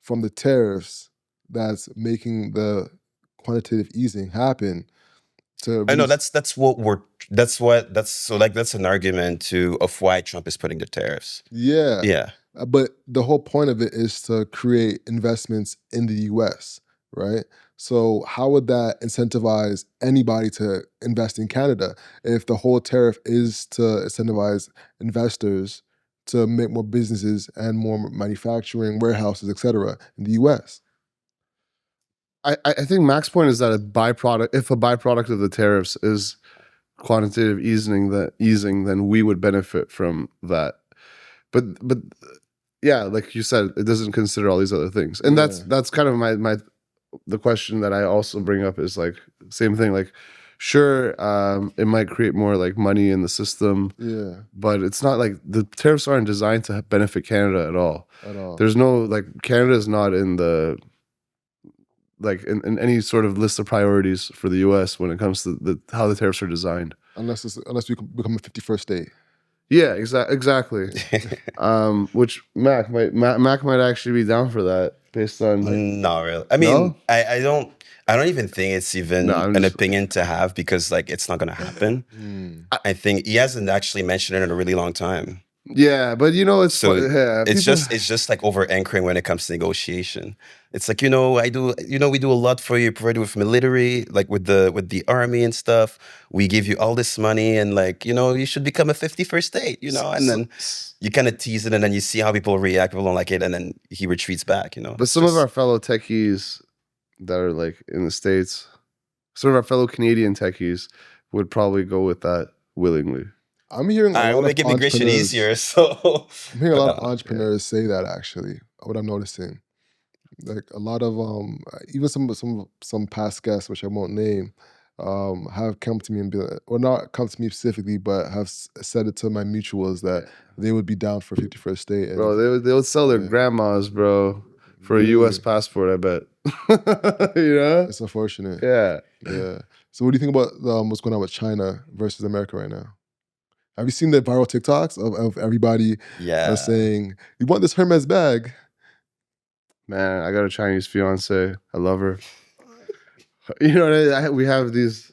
from the tariffs that's making the quantitative easing happen to I know really that's an argument of why Trump is putting the tariffs. yeah. Yeah. But the whole point of it is to create investments in the US, right? So how would that incentivize anybody to invest in Canada if the whole tariff is to incentivize investors to make more businesses and more manufacturing, warehouses, et cetera, in the US? I think Mac's point is that if a byproduct of the tariffs is quantitative easing, then we would benefit from that. But yeah, like you said, it doesn't consider all these other things, and Yeah. that's kind of the question that I also bring up is like same thing. Like, sure, it might create more like money in the system, Yeah, but it's not like the tariffs aren't designed to benefit Canada at all. at all. There's no like Canada is not in the like in any sort of list of priorities for the U.S. when it comes to how the tariffs are designed. Unless we can become a 51st state. Yeah, exactly. Which Mac might actually be down for that based on Not really. I mean, No? I don't even think it's even No, I'm an just- opinion to have because like it's not gonna happen. Hmm. I think he hasn't actually mentioned it in a really long time. yeah, but it's So yeah, it's people- just like over anchoring when it comes to negotiation. It's like, we do a lot for you, provide you with military, like with the army and stuff. We give you all this money and like, you should become a 51st state, and then you kind of tease it and then you see how people react, people don't like it, and then he retreats back, But some of our fellow techies that are like in the States, some of our fellow Canadian techies would probably go with that willingly. I'm hearing a lot we'll of make immigration entrepreneurs. easier. So I'm hearing a lot of But, entrepreneurs say that actually. What I'm noticing, like a lot of even some past guests, which I won't name, have come to me and be like, or not come to me specifically, but have said it to my mutuals that they would be down for 51st state. And Bro, they would sell their Yeah. grandmas, bro, for a US Really? passport, I bet. It's unfortunate. Yeah. Yeah. So what do you think about what's going on with China versus America right now? Have you seen the viral TikToks of everybody yeah. saying, "You want this Hermes bag?" Man, I got a Chinese fiance. I love her. We have these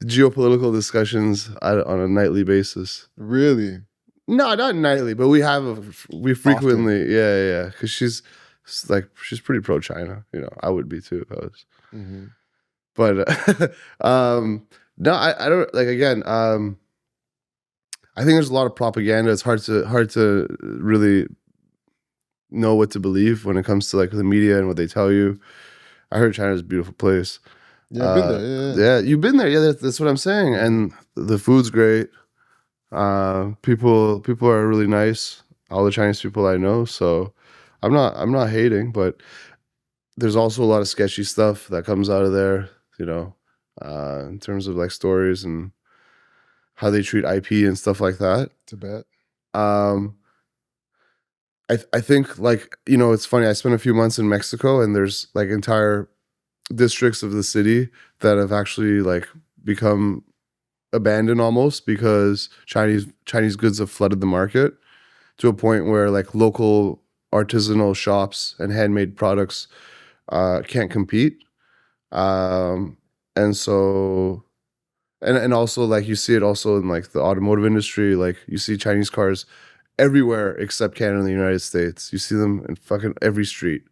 geopolitical discussions on a nightly basis. Really? No, not nightly, but we frequently, yeah, because she's pretty pro China. I would be too if I was. Mm-hmm. But no, I don't like again. I think there's a lot of propaganda. It's hard to really know what to believe when it comes to like the media and what they tell you. I heard China's a beautiful place. Yeah, I've been there. Yeah. Yeah, you've been there. Yeah, that's what I'm saying. And the food's great. People are really nice. All the Chinese people I know. So I'm not hating, but there's also a lot of sketchy stuff that comes out of there. In terms of like stories and how they treat IP and stuff like that. Tibet. I think like it's funny. I spent a few months in Mexico, and there's like entire districts of the city that have actually like become abandoned almost because Chinese goods have flooded the market to a point where like local artisanal shops and handmade products can't compete. And so and also like you see it also in like the automotive industry. Like you see Chinese cars everywhere except Canada and the United States. You see them in fucking every street.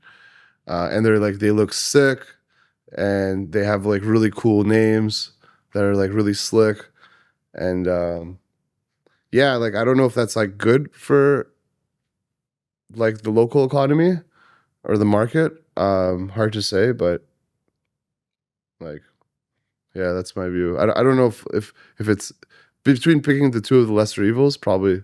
And they look sick and they have like really cool names that are like really slick. And yeah, like I don't know if that's like good for like the local economy or the market. Hard to say, but like yeah, that's my view. I don't know if it's between picking the two of the lesser evils, probably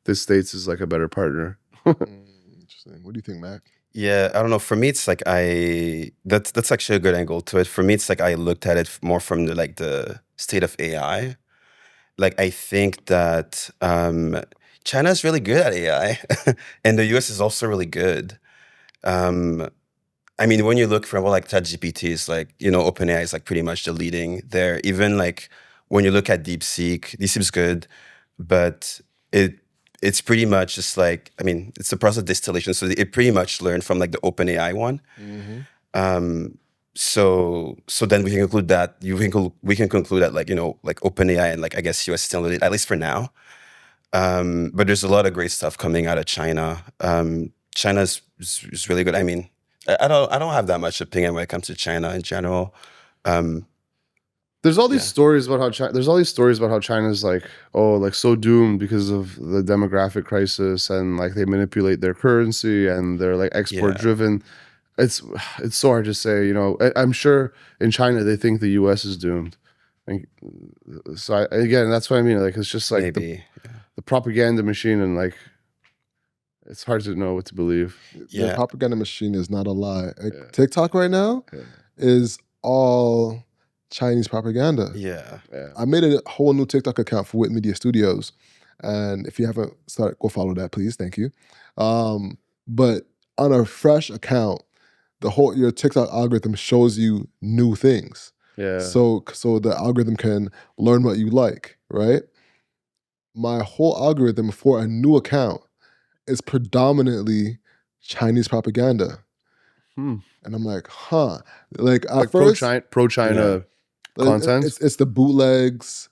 the States is like a better partner. Interesting. What do you think, Mac? Yeah, I don't know. For me, it's like that's actually a good angle to it. For me, it's like I looked at it more from the state of AI. Like I think that China is really good at AI, and the US is also really good. Um, I mean, when you look for like ChatGPT is like, OpenAI is like pretty much the leading there. Even like when you look at DeepSeek's good, but it's pretty much just like, I mean, it's a process of distillation. So it pretty much learned from like the OpenAI one. Mm-hmm. So then we can conclude that we can conclude that like, like OpenAI and like I guess US still lead, at least for now. But there's a lot of great stuff coming out of China. China's is really good. I mean, I don't have that much opinion when it comes to China in general. There's all these Yeah. stories about how China's like, oh, like so doomed because of the demographic crisis, and like they manipulate their currency and they're like export driven. It's so hard to say, I'm sure in China they think the US is doomed. Like, so again, that's what I mean. Like, it's just like Maybe. the propaganda machine, and like it's hard to know what to believe. The Yeah. propaganda machine is not a lie. Like, Yeah. TikTok right now Yeah. is all Chinese propaganda. Yeah. I made a whole new TikTok account for Wit Media Studios, and if you haven't started, go follow that, please. Thank you. But on a fresh account, your TikTok algorithm shows you new things. Yeah. So the algorithm can learn what you like, right? My whole algorithm for a new account is predominantly Chinese propaganda. Hmm. And I'm like, huh. Like at Like first, pro China content. It's the bootlegs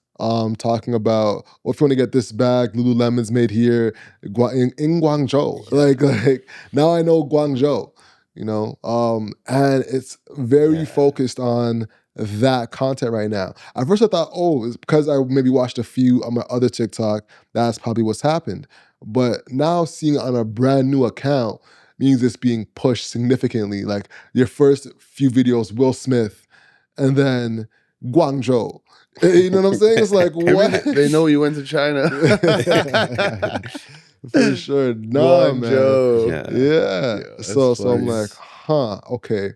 talking about, if you want to get this bag, Lululemon's made here in Guangzhou. Like now I know Guangzhou, and it's very focused on that content right now. At first I thought, it's because I maybe watched a few on my other TikTok, that's probably what's happened. But now seeing it on a brand new account means it's being pushed significantly. Like your first few videos, Will Smith, and then Guangzhou. You know what I'm saying? It's like, what? They know you went to China. For sure. No, man. Guangzhou. Yeah. So I'm funny. like, okay.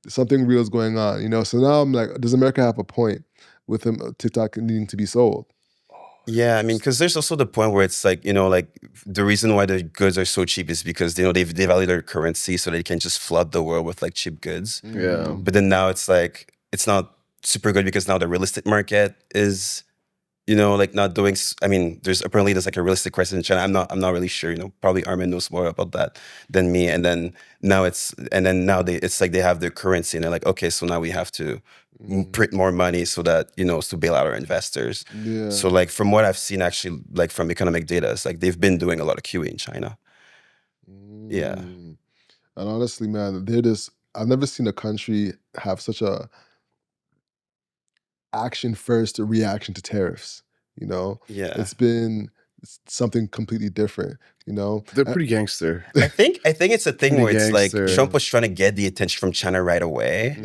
Something real is going on, So now I'm like, does America have a point with TikTok needing to be sold? Yeah, I mean, because there's also the point where it's like, like the reason why the goods are so cheap is because they value their currency, so they can just flood the world with like cheap goods. Yeah. But then now it's like it's not super good because now the real estate market is, like not doing. I mean, there's like a real estate crisis in China. I'm not really sure. Probably Armin knows more about that than me. And then now it's like they have their currency and they're like, okay, so now we have to print more money so that to bail out our investors. Yeah. So like from what I've seen, actually, like from economic data, it's like they've been doing a lot of QE in China. Yeah. And honestly, man, I've never seen a country have such a action first reaction to tariffs. Yeah. It's been something completely different. They're pretty gangster. I think it's a thing where it's like gangster. Trump was trying to get the attention from China right away.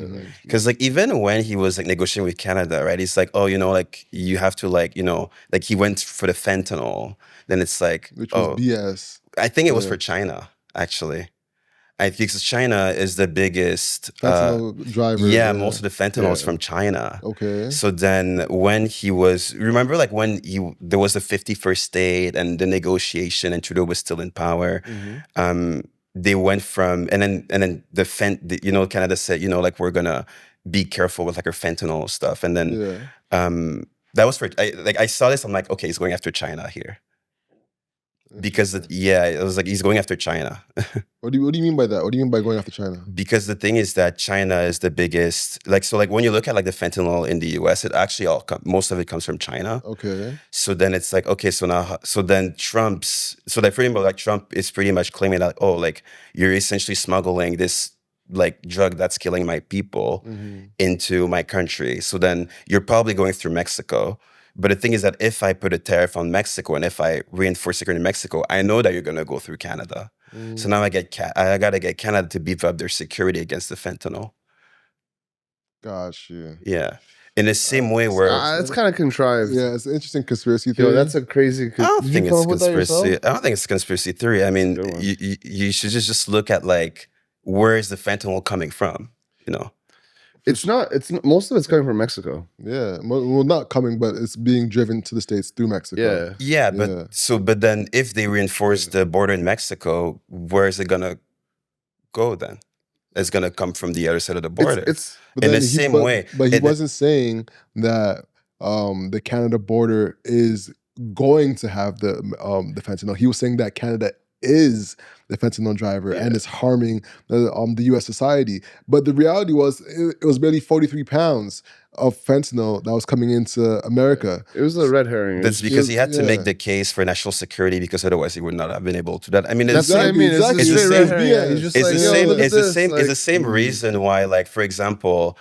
Because like even when he was like negotiating with Canada, right? He's like, oh, like you have to like, like he went for the fentanyl. Then it's like, which was BS. I think it was for China, actually. I think China is the biggest fentanyl driver. Yeah, most of the fentanyl is from China. Okay. So then when remember like when there was the 51st state and the negotiation and Trudeau was still in power, they went from, and then Canada said, like we're gonna be careful with like our fentanyl stuff. And then that was I saw this, I'm like, okay, he's going after China here. Because it was like he's going after China. What do you mean by that? What do you mean by going after China? Because the thing is that China is the biggest. Like when you look at like the fentanyl in the U.S., it actually most of it comes from China. Okay. So then it's like, okay, then Trump is pretty much claiming that, oh, like you're essentially smuggling this like drug that's killing my people into my country. So then you're probably going through Mexico. But the thing is that if I put a tariff on Mexico and if I reinforce security in Mexico, I know that you're going to go through Canada. So now I got to get Canada to beef up their security against the fentanyl. Gosh, yeah. Yeah. In the same way where... it's kind of contrived. Yeah, it's an interesting conspiracy theory. Yo, that's a crazy... I don't think it's conspiracy. I don't think it's conspiracy theory. I mean, you should just look at like, where is the fentanyl coming from, It's not. Most of it's coming from Mexico. Yeah, well, not coming, but it's being driven to the States through Mexico. Yeah. Yeah, but Yeah. but then if they reinforce the border in Mexico, where is it gonna go then? It's gonna come from the other side of the border. But in then the he- same but- way. But he it- wasn't saying that the Canada border is going to have the fentanyl. He was saying that Canada is the fentanyl driver and it's harming the U.S. society. But the reality was it was barely 43 pounds of fentanyl that was coming into America. It was a red herring. That's because he had to make yeah. the case for national security, because otherwise he would not have been able to do that. I mean, That's what I mean. Exactly. It's It's straight the red same- herring. Yeah, he's just it's like, the yo, same. look at It's the this. same. It's the Like, same reason why, like, for example,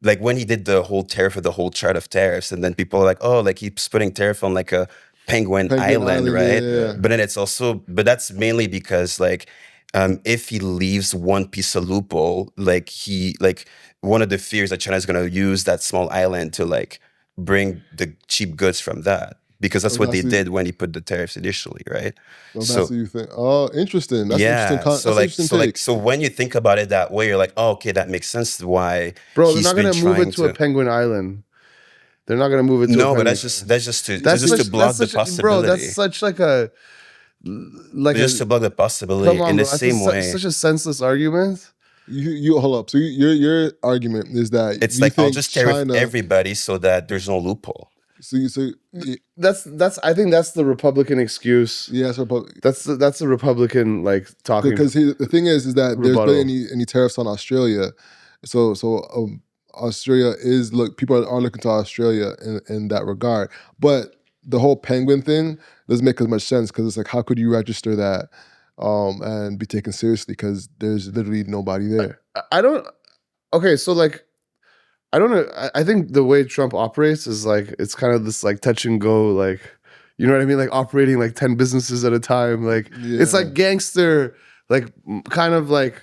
like when he did the whole tariff of the whole chart of tariffs, and then people are like, oh, like he's putting tariff on like a Penguin Island, right? yeah. But then it's also, but that's mainly because like, if he leaves one piece of loophole, like one of the fears that China is going to use that small island to like bring the cheap goods from that, because that's Oh, what they that's the- did when he put the tariffs initially, right? Well, So- that's what you think. Oh, interesting. That's interesting. That's so like, interesting take. so when you think about it that way, you're like, oh, okay, that makes sense. Why? bro, they're he's not gonna been move trying it to a Penguin Island. They're not gonna move it to a No, Penguin but that's just to block the such bro, possibility. that's such like a Just to block the possibility come on, in the bro, that's same way. such a senseless argument. You hold up. So your argument is that It's you like, I'll think just tariff China, everybody so that there's no loophole. That's I think that's the Republican excuse. Yes, That's the Republican like talking. because the thing is that there's Rebuttal. been any tariffs on Australia, so Australia is people are looking to Australia in that regard. But the whole penguin thing doesn't make as much sense, because it's like, how could you register that and be taken seriously, because there's literally nobody there. I don't. Okay, so like, I don't know. I think the way Trump operates is like, it's kind of this like touch and go, like, you know what I mean? Like operating like 10 businesses at a time. Like it's Yeah. like gangster, like kind of like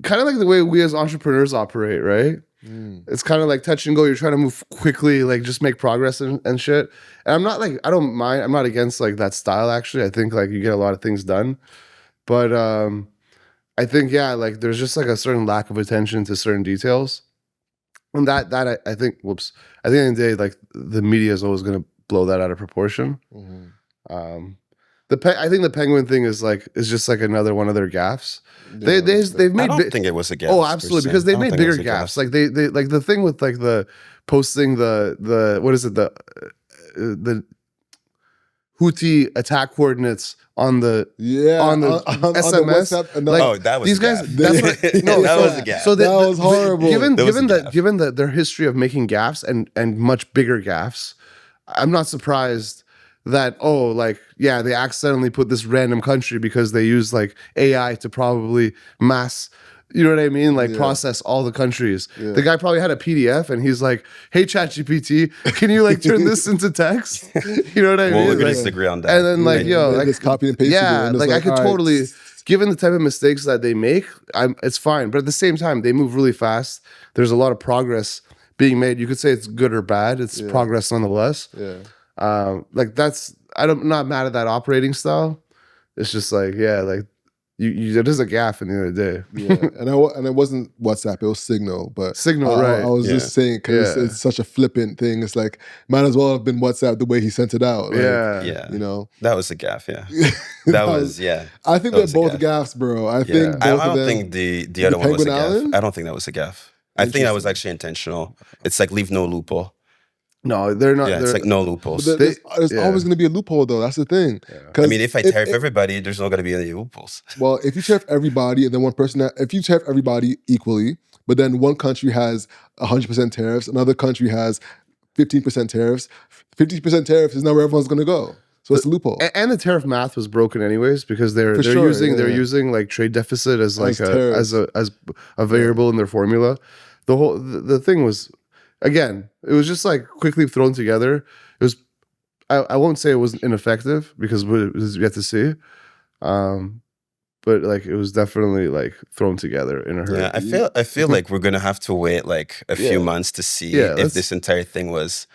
the way we as entrepreneurs operate, right? It's kind of like touch and go. You're trying to move quickly, like just make progress and shit. And I'm not like, I don't mind. I'm not against like that style. Actually, I think like you get a lot of things done. But I think, yeah, like there's just like a certain lack of attention to certain details. And that I think, at the end of the day, like the media is always going to blow that out of proportion. Mhm. I think the penguin thing is just like another one of their gaffes. Yeah, They've I made don't think it was a gaffe. oh, per absolutely, se. because I they don't made think it bigger was a gaffes. Like they like the thing with like the posting the what is it, the Houthi attack coordinates on the on the SMS, WhatsApp, and like, Oh, that was these a guys. gaffe. That's what, no, that so, was a gaffe. So That was horrible. Given That was a given that gaffe. given that their history of making gaffes and much bigger gaffes, I'm not surprised that they accidentally put this random country because they use like AI to probably mass. You know what I mean? Like Yeah. process all the countries. Yeah. The guy probably had a PDF and he's like, "Hey, ChatGPT, can you like turn this into text?" You know what I Well, mean? we could Like, disagree on that. and then like, Right. yo, They like, just copy and paste it, yeah, and it's like I like, could all right. totally, given the type of mistakes that they make, it's fine. But at the same time, they move really fast. There's a lot of progress being made. You could say it's good or bad. It's progress nonetheless. Yeah. Like I'm not mad at that operating style. It's just like, yeah, like you it is a gaffe in the end of the day. Yeah, and it wasn't WhatsApp, it was Signal. But Signal, right. I was just saying, because Yeah. it's such a flippant thing. It's like, might as well have been WhatsApp the way he sent it out. Like, Yeah. you know, That was a gaffe, yeah. That was, yeah. I think that they're was a both gaffe. gaffes, bro. I Yeah. think both I of don't them. think the other one was a Penguin gaffe. Island? I don't think that was a gaffe. I think that was actually intentional. It's like leave no loophole. No, they're not. Yeah, they're, it's like no But loopholes. there's yeah. always going to be a loophole, though. That's the thing. I mean, if I tariff everybody, there's not going to be any loopholes. Well, if you tariff everybody, and then if you tariff everybody equally, but then one country has 100% tariffs, another country has 15% tariffs, 50% tariffs is not where everyone's going to go. So it's a loophole. and the tariff math was broken anyways, because they're sure, they're yeah. using like trade deficit as like tariffs. as a variable in their formula. The thing was, again, it was just like quickly thrown together. It was, I won't say it was ineffective, because we have to see, but like it was definitely like thrown together in a hurry. Yeah, I feel like we're gonna have to wait like a few Yeah. months to see Yeah, if let's- this entire thing was.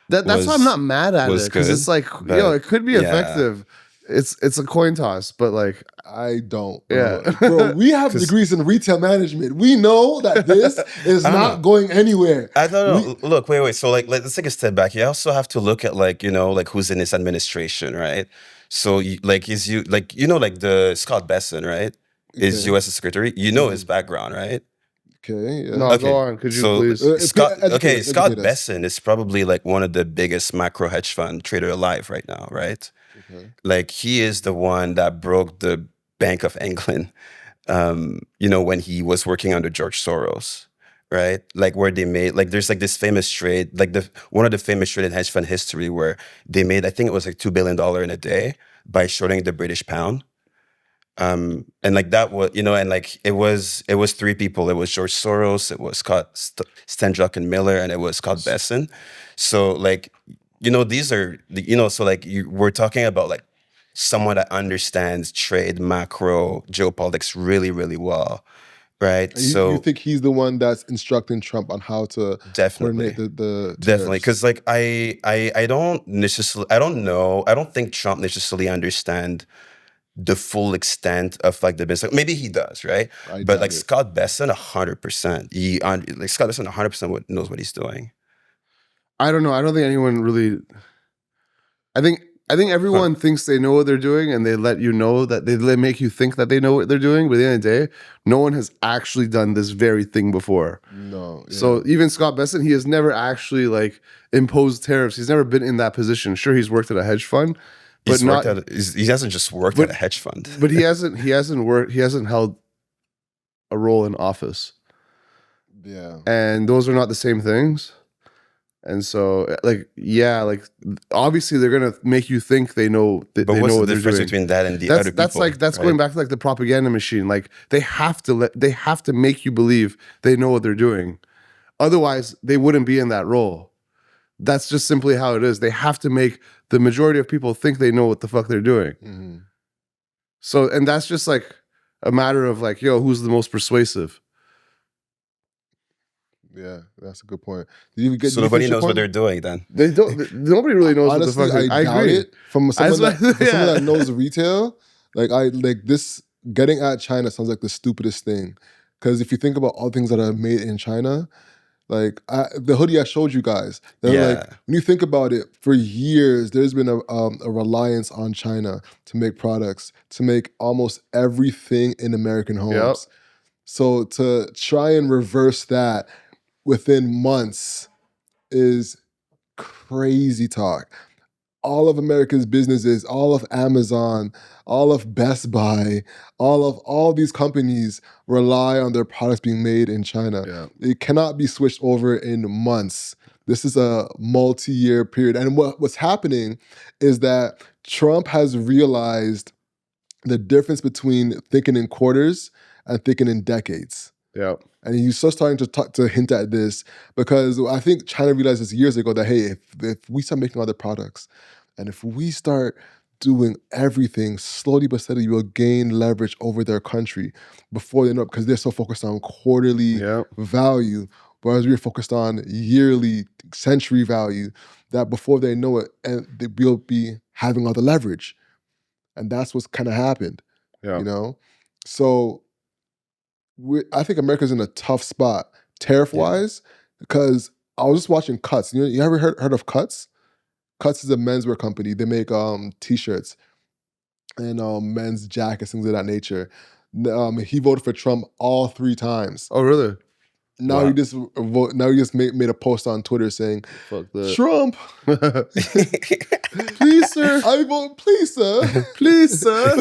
That's why I'm not mad at was it, because good, it's like, but it could be yeah. effective. it's a coin toss, but like, I don't, bro. yeah. Bro, we have 'Cause- degrees in retail management. We know that this is I don't not know. going anywhere. I don't know. We- Look, wait. So, like, let's take a step back. You also have to look at, like, like who's in this administration, right? So, like, like the Scott Besson, right? Is Okay. U.S. Secretary. You know his background, right? Okay, yeah. No, Okay. go on. Could you So, please? Scott? educate Okay, us, Scott educate us. Besson is probably like one of the biggest macro hedge fund trader alive right now, right? Okay. Like he is the one that broke the Bank of England. When he was working under George Soros, right? Like where they made like there's like this famous trade, like one of the famous trade in hedge fund history where they made, I think it was like $2 billion in a day by shorting the British pound. And like that was, and like it was three people. It was George Soros, it was Stenjock and Miller, and it was Scott Besson. So like, these are so like we're talking about like someone that understands trade, macro, geopolitics really, really well, right? And you think he's the one that's instructing Trump on how to definitely, coordinate the definitely, tariffs? because like I don't necessarily, I don't know, I don't think Trump necessarily understand the full extent of like the business. Maybe he does, right? I But doubt like it. Scott Besson, 100%. Like Scott Besson, 100% knows what he's doing. I don't know. I don't think anyone really. I think everyone thinks they know what they're doing, and they let you know that they make you think that they know what they're doing. But at the end of the day, no one has actually done this very thing before. No. Yeah. So even Scott Besson, he has never actually like imposed tariffs. He's never been in that position. Sure, he's worked at a hedge fund, but He hasn't just worked at a hedge fund. But he hasn't worked. He hasn't held a role in office. Yeah. And those are not the same things. And so, like, yeah, like obviously they're gonna make you think they know that But they what's know the what they're difference doing. between that and the other people? That's right? going back to like the propaganda machine. Like they have to make you believe they know what they're doing. Otherwise, they wouldn't be in that role. That's just simply how it is. They have to make the majority of people think they know what the fuck they're doing. Mm-hmm. So, and that's just like a matter of like, yo, who's the most persuasive? Yeah, that's a good point. Did you So nobody knows what they're doing then. They don't. Nobody really knows Honestly, what the fuck. I doubt agree. it. From someone That's why- someone yeah. that knows retail, like this getting at China sounds like the stupidest thing. Because if you think about all things that are made in China, like the hoodie I showed you guys, they're like when you think about it, for years there's been a reliance on China to make products, to make almost everything in American homes. Yep. So to try and reverse that within months is crazy talk. All of America's businesses, all of Amazon, all of Best Buy, all these companies rely on their products being made in China. Yeah. It cannot be switched over in months. This is a multi-year period. And what's happening is that Trump has realized the difference between thinking in quarters and thinking in decades. Yeah. And he's just starting to hint at this because I think China realized this years ago that, hey, if we start making other products and if we start doing everything slowly but steadily, we'll gain leverage over their country before they know it because they're so focused on quarterly value, whereas we're focused on yearly, century value, that before they know it, and they will be having all the leverage. And that's what's kind of happened, you know? So I think America's in a tough spot tariff-wise because I was just watching Cuts. You ever heard of Cuts? Cuts is a menswear company. They make t-shirts and men's jackets, things of that nature. He voted for Trump all 3 times. Oh, really? Now he just made a post on Twitter saying, Fuck that. Trump, please, sir. I vote, please, sir. Please, sir.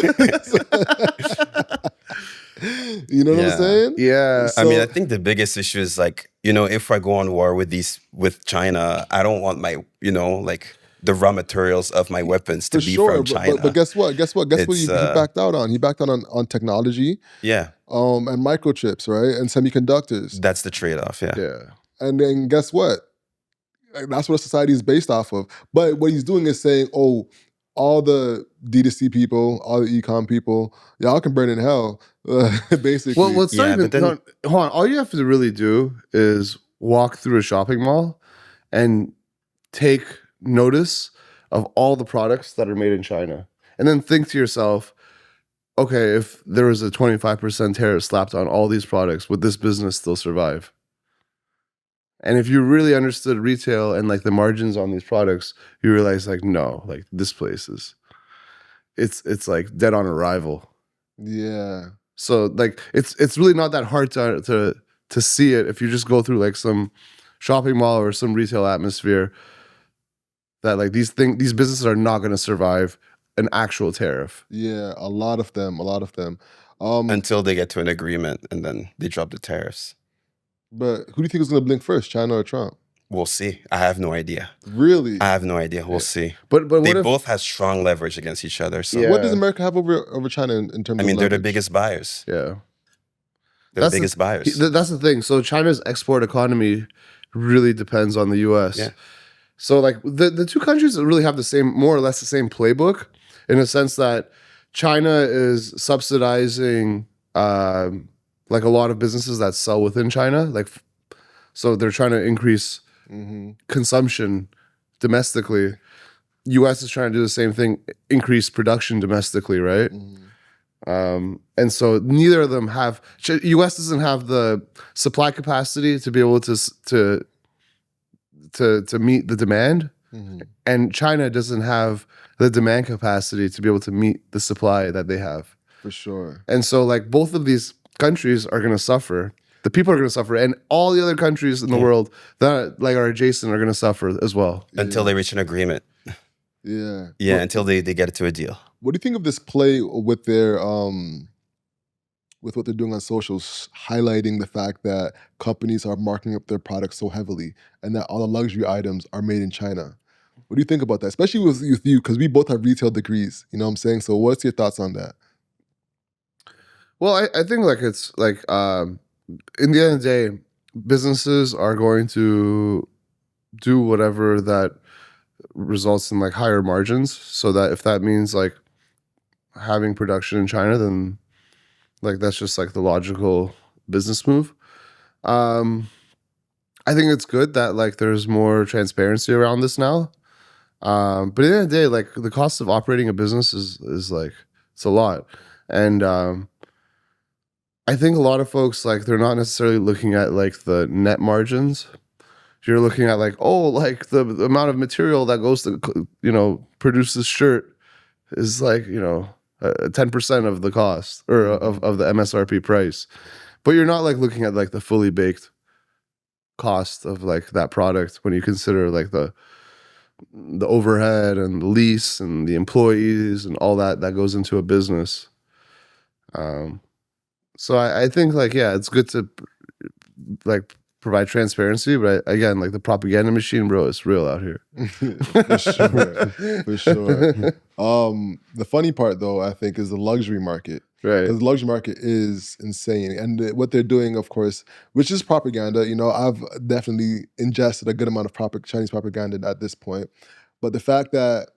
You know what I'm saying? Yeah. I mean, I think the biggest issue is like, if I go on war with China, I don't want my, like the raw materials of my weapons to be from China. But guess what? Guess what he backed out on? He backed out on technology. Yeah. And microchips, right? And semiconductors. That's the trade-off, yeah. Yeah. And then guess what? That's what society is based off of. But what he's doing is saying, oh, all the D2C people, all the e-com people, y'all can burn in hell, basically. Well, what's not even, hold on. All you have to really do is walk through a shopping mall and take notice of all the products that are made in China. And then think to yourself, okay, if there was a 25% tariff slapped on all these products, would this business still survive? And if you really understood retail and like the margins on these products, you realize like, no, like this place is, it's like dead on arrival. Yeah. So like it's really not that hard to see it if you just go through like some shopping mall or some retail atmosphere, that like these businesses are not going to survive an actual tariff. Yeah, a lot of them. Until they get to an agreement and then they drop the tariffs. But who do you think is going to blink first, China or Trump? We'll see. I have no idea. Really? I have no idea. We'll see. But They what if both have strong leverage against each other. So Yeah. What does America have over China in terms I of mean, they're the leverage? biggest buyers. yeah. They're That's the biggest buyers. That's the thing. So China's export economy really depends on the US. Yeah. So like the two countries really have the same, more or less the same playbook, in a sense that China is subsidizing like a lot of businesses that sell within China. Like, so they're trying to increase consumption domestically. US is trying to do the same thing, increase production domestically, right? And so neither of them have. US doesn't have the supply capacity to be able to meet the demand, and China doesn't have the demand capacity to be able to meet the supply that they have. For sure. And so like both of these countries are going to suffer. The people are going to suffer, and all the other countries in the world that like are adjacent are going to suffer as well. Until they reach an agreement. Yeah. Yeah, until they get it to a deal. What do you think of this play with their with what they're doing on socials, highlighting the fact that companies are marking up their products so heavily and that all the luxury items are made in China? What do you think about that? Especially with you, because we both have retail degrees, you know what I'm saying? So what's your thoughts on that? Well, I think like it's like in the end of the day, businesses are going to do whatever that results in like higher margins. So that if that means like having production in China, then like that's just like the logical business move. I think it's good that like there's more transparency around this now. But at the end of the day, like the cost of operating a business is like it's a lot. And I think a lot of folks like they're not necessarily looking at like the net margins. You're looking at like, oh, like the amount of material that goes to, you know, produce this shirt is like, you know, 10% of the cost or of the MSRP price. But you're not like looking at like the fully baked cost of like that product when you consider like the overhead and the lease and the employees and all that goes into a business. So I think like, yeah, it's good to like provide transparency, but again, like the propaganda machine, bro, is real out here. For sure. For sure. The funny part though, I think, is the luxury market. Right. Because the luxury market is insane. And what they're doing, of course, which is propaganda, you know, I've definitely ingested a good amount of Chinese propaganda at this point. But the fact that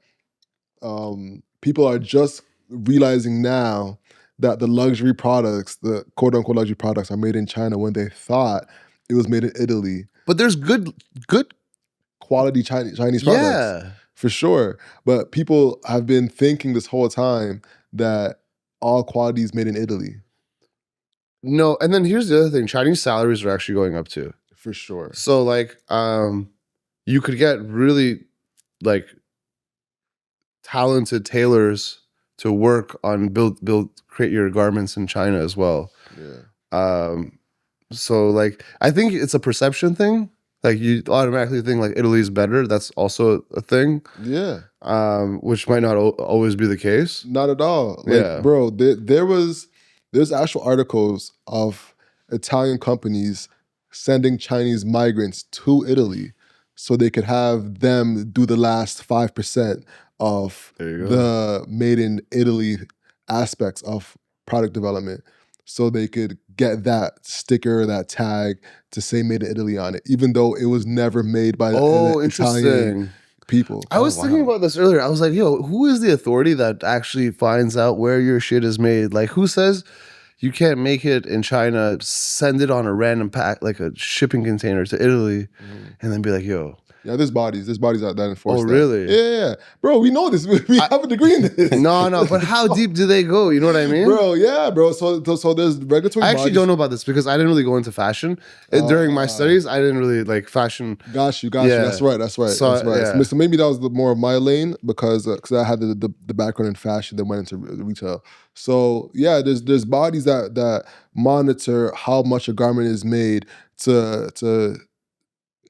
people are just realizing now that the luxury products, the quote unquote luxury products, are made in China when they thought it was made in Italy. But there's good Quality Chinese products. Yeah. For sure. But people have been thinking this whole time that all quality is made in Italy. No, and then here's the other thing. Chinese salaries are actually going up too. For sure. So like you could get really like talented tailors to work on create your garments in China as well. Yeah. So like I think it's a perception thing. Like you automatically think like Italy's better. That's also a thing. Yeah. Which might not always be the case. Not at all. Like, Yeah. bro, there's actual articles of Italian companies sending Chinese migrants to Italy so they could have them do the last 5% of There you go. the made in Italy aspects of product development, so they could get that sticker, that tag to say made in Italy on it, even though it was never made by the Italian Interesting. people. I was thinking about this earlier. I was like, yo, who is the authority that actually finds out where your shit is made? Like, who says you can't make it in China, send it on a random pack, like a shipping container to Italy, and then be like, yo, Yeah, there's bodies that enforce Oh, that. really? Yeah. Bro, we know this. We have a degree in this. No, but how deep do they go? You know what I mean? Bro, yeah, bro. So there's regulatory I actually bodies. don't know about this because I didn't really go into fashion. During my studies, I didn't really like fashion. Got you. Yeah. That's right. So, yeah. So maybe that was more of my lane because I had the background in fashion, then went into retail. So yeah, there's bodies that monitor how much a garment is made to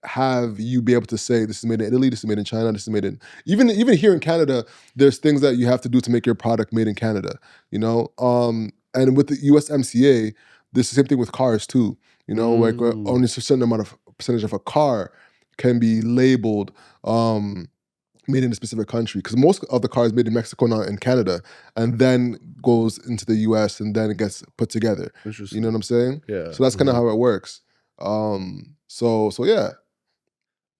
have you be able to say this is made in Italy, this is made in China, this is made in even here in Canada. There's things that you have to do to make your product made in Canada. You know, and with the USMCA, this is the same thing with cars too. You know, like only a certain percentage of a car can be labeled made in a specific country, because most of the cars made in Mexico now in Canada, and then goes into the US and then it gets put together. You know what I'm saying? Yeah. So that's kind of how it works. So yeah.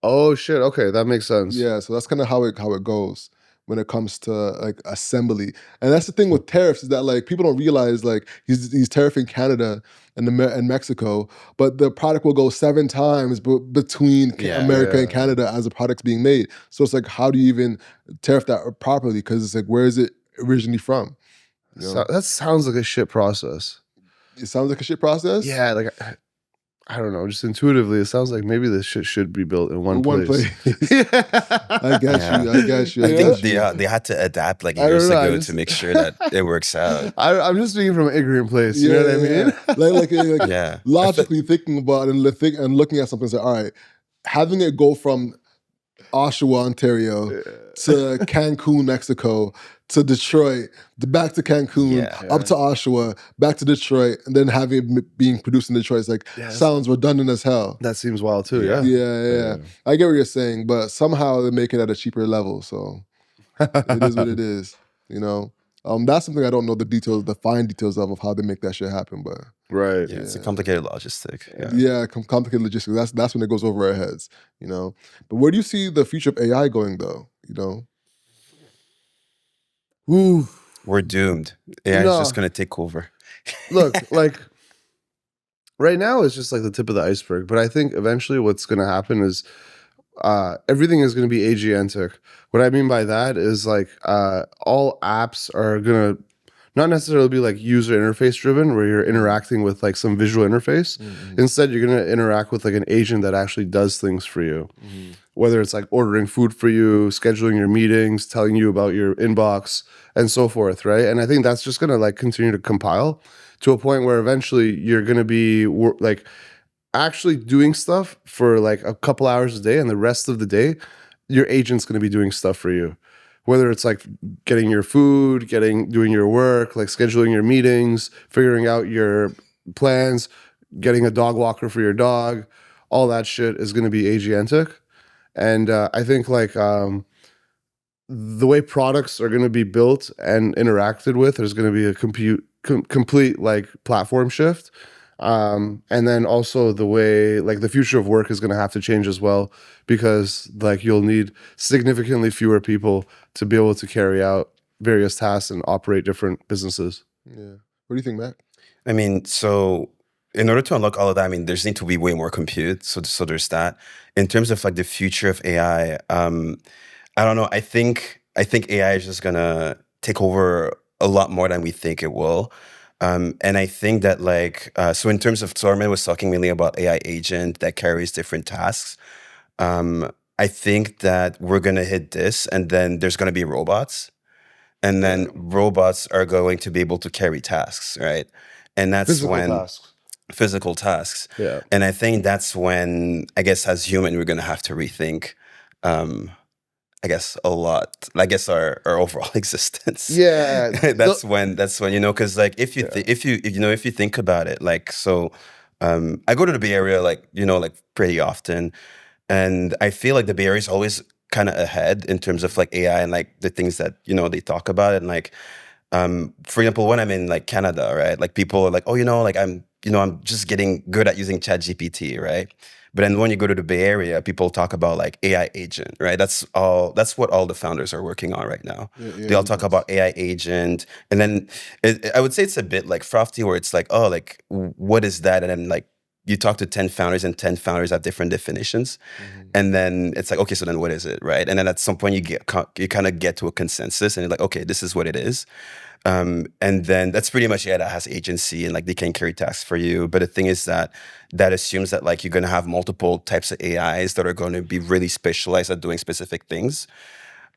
Oh shit. Okay, that makes sense. Yeah, so that's kind of how it goes when it comes to like assembly. And that's the thing with tariffs, is that like people don't realize like he's tariffing Canada and Mexico, but the product will go 7 times between America and Canada as the product's being made. So it's like, how do you even tariff that properly? Because it's like, where is it originally from? You know? So, that sounds like a shit process. It sounds like a shit process? Yeah, like I don't know, just intuitively, it sounds like maybe this shit should be built in one place. I got you. I think they had to adapt like years ago to make sure that it works out. I'm just speaking from an ignorant place. You know what I mean? Like logically thinking about it and looking at something and say, all right, having it go from Oshawa, Ontario to Cancun, Mexico, to Detroit, back to Cancun, up to Oshawa, back to Detroit, and then having it being produced in Detroit, it's like sounds redundant as hell. That seems wild too. Yeah. I get what you're saying, but somehow they make it at a cheaper level, so it is what it is. You know, that's something I don't know the fine details of how they make that shit happen, but right. Yeah, it's a complicated logistic. Complicated logistics. That's when it goes over our heads. You know, but where do you see the future of AI going, though? You know. Ooh. We're doomed. AI is just gonna take over. Look, like right now it's just like the tip of the iceberg. But I think eventually what's gonna happen is everything is gonna be agentic. What I mean by that is like all apps are gonna not necessarily be like user interface driven, where you're interacting with like some visual interface. Instead, you're gonna interact with like an agent that actually does things for you. Whether it's like ordering food for you, scheduling your meetings, telling you about your inbox, and so forth, right? And I think that's just gonna like continue to compile to a point where eventually you're gonna be like actually doing stuff for like a couple hours a day, and the rest of the day, your agent's gonna be doing stuff for you. Whether it's like getting your food, doing your work, like scheduling your meetings, figuring out your plans, getting a dog walker for your dog, all that shit is gonna be agentic. And I think like the way products are going to be built and interacted with, there's going to be a complete like platform shift. And then also the way like the future of work is going to have to change as well, because like you'll need significantly fewer people to be able to carry out various tasks and operate different businesses. Yeah. What do you think, Matt? I mean, so in order to unlock all of that, I mean, there's need to be way more compute. So there's that. In terms of like the future of AI, I don't know. I think AI is just gonna take over a lot more than we think it will. And I think that like so in terms of Armin was talking mainly about AI agent that carries different tasks. I think that we're gonna hit this, and then there's gonna be robots, and then robots are going to be able to carry tasks, right? And that's physical tasks. Yeah. And I think that's when, I guess, as human, we're going to have to rethink, I guess, a lot. I guess our overall existence. Yeah. that's when, you know, because like if you think about it, like, so I go to the Bay Area, like, you know, like pretty often. And I feel like the Bay Area is always kind of ahead in terms of like AI and like the things that, you know, they talk about. And like, for example, when I'm in like Canada, right? Like people are like, oh, you know, like I'm just getting good at using ChatGPT, right? But then when you go to the Bay Area, people talk about like AI agent, right? That's what all the founders are working on right now. They all talk about AI agent. And then I would say it's a bit like frothy, where it's like, oh, like, what is that? And then like you talk to 10 founders and 10 founders have different definitions. Mhm. And then it's like, okay, so then what is it, right? And then at some point you kind of get to a consensus and you're like, okay, this is what it is. And then that's pretty much it. That has agency and like they can carry tasks for you. But the thing is that assumes that like you're going to have multiple types of AIs that are going to be really specialized at doing specific things.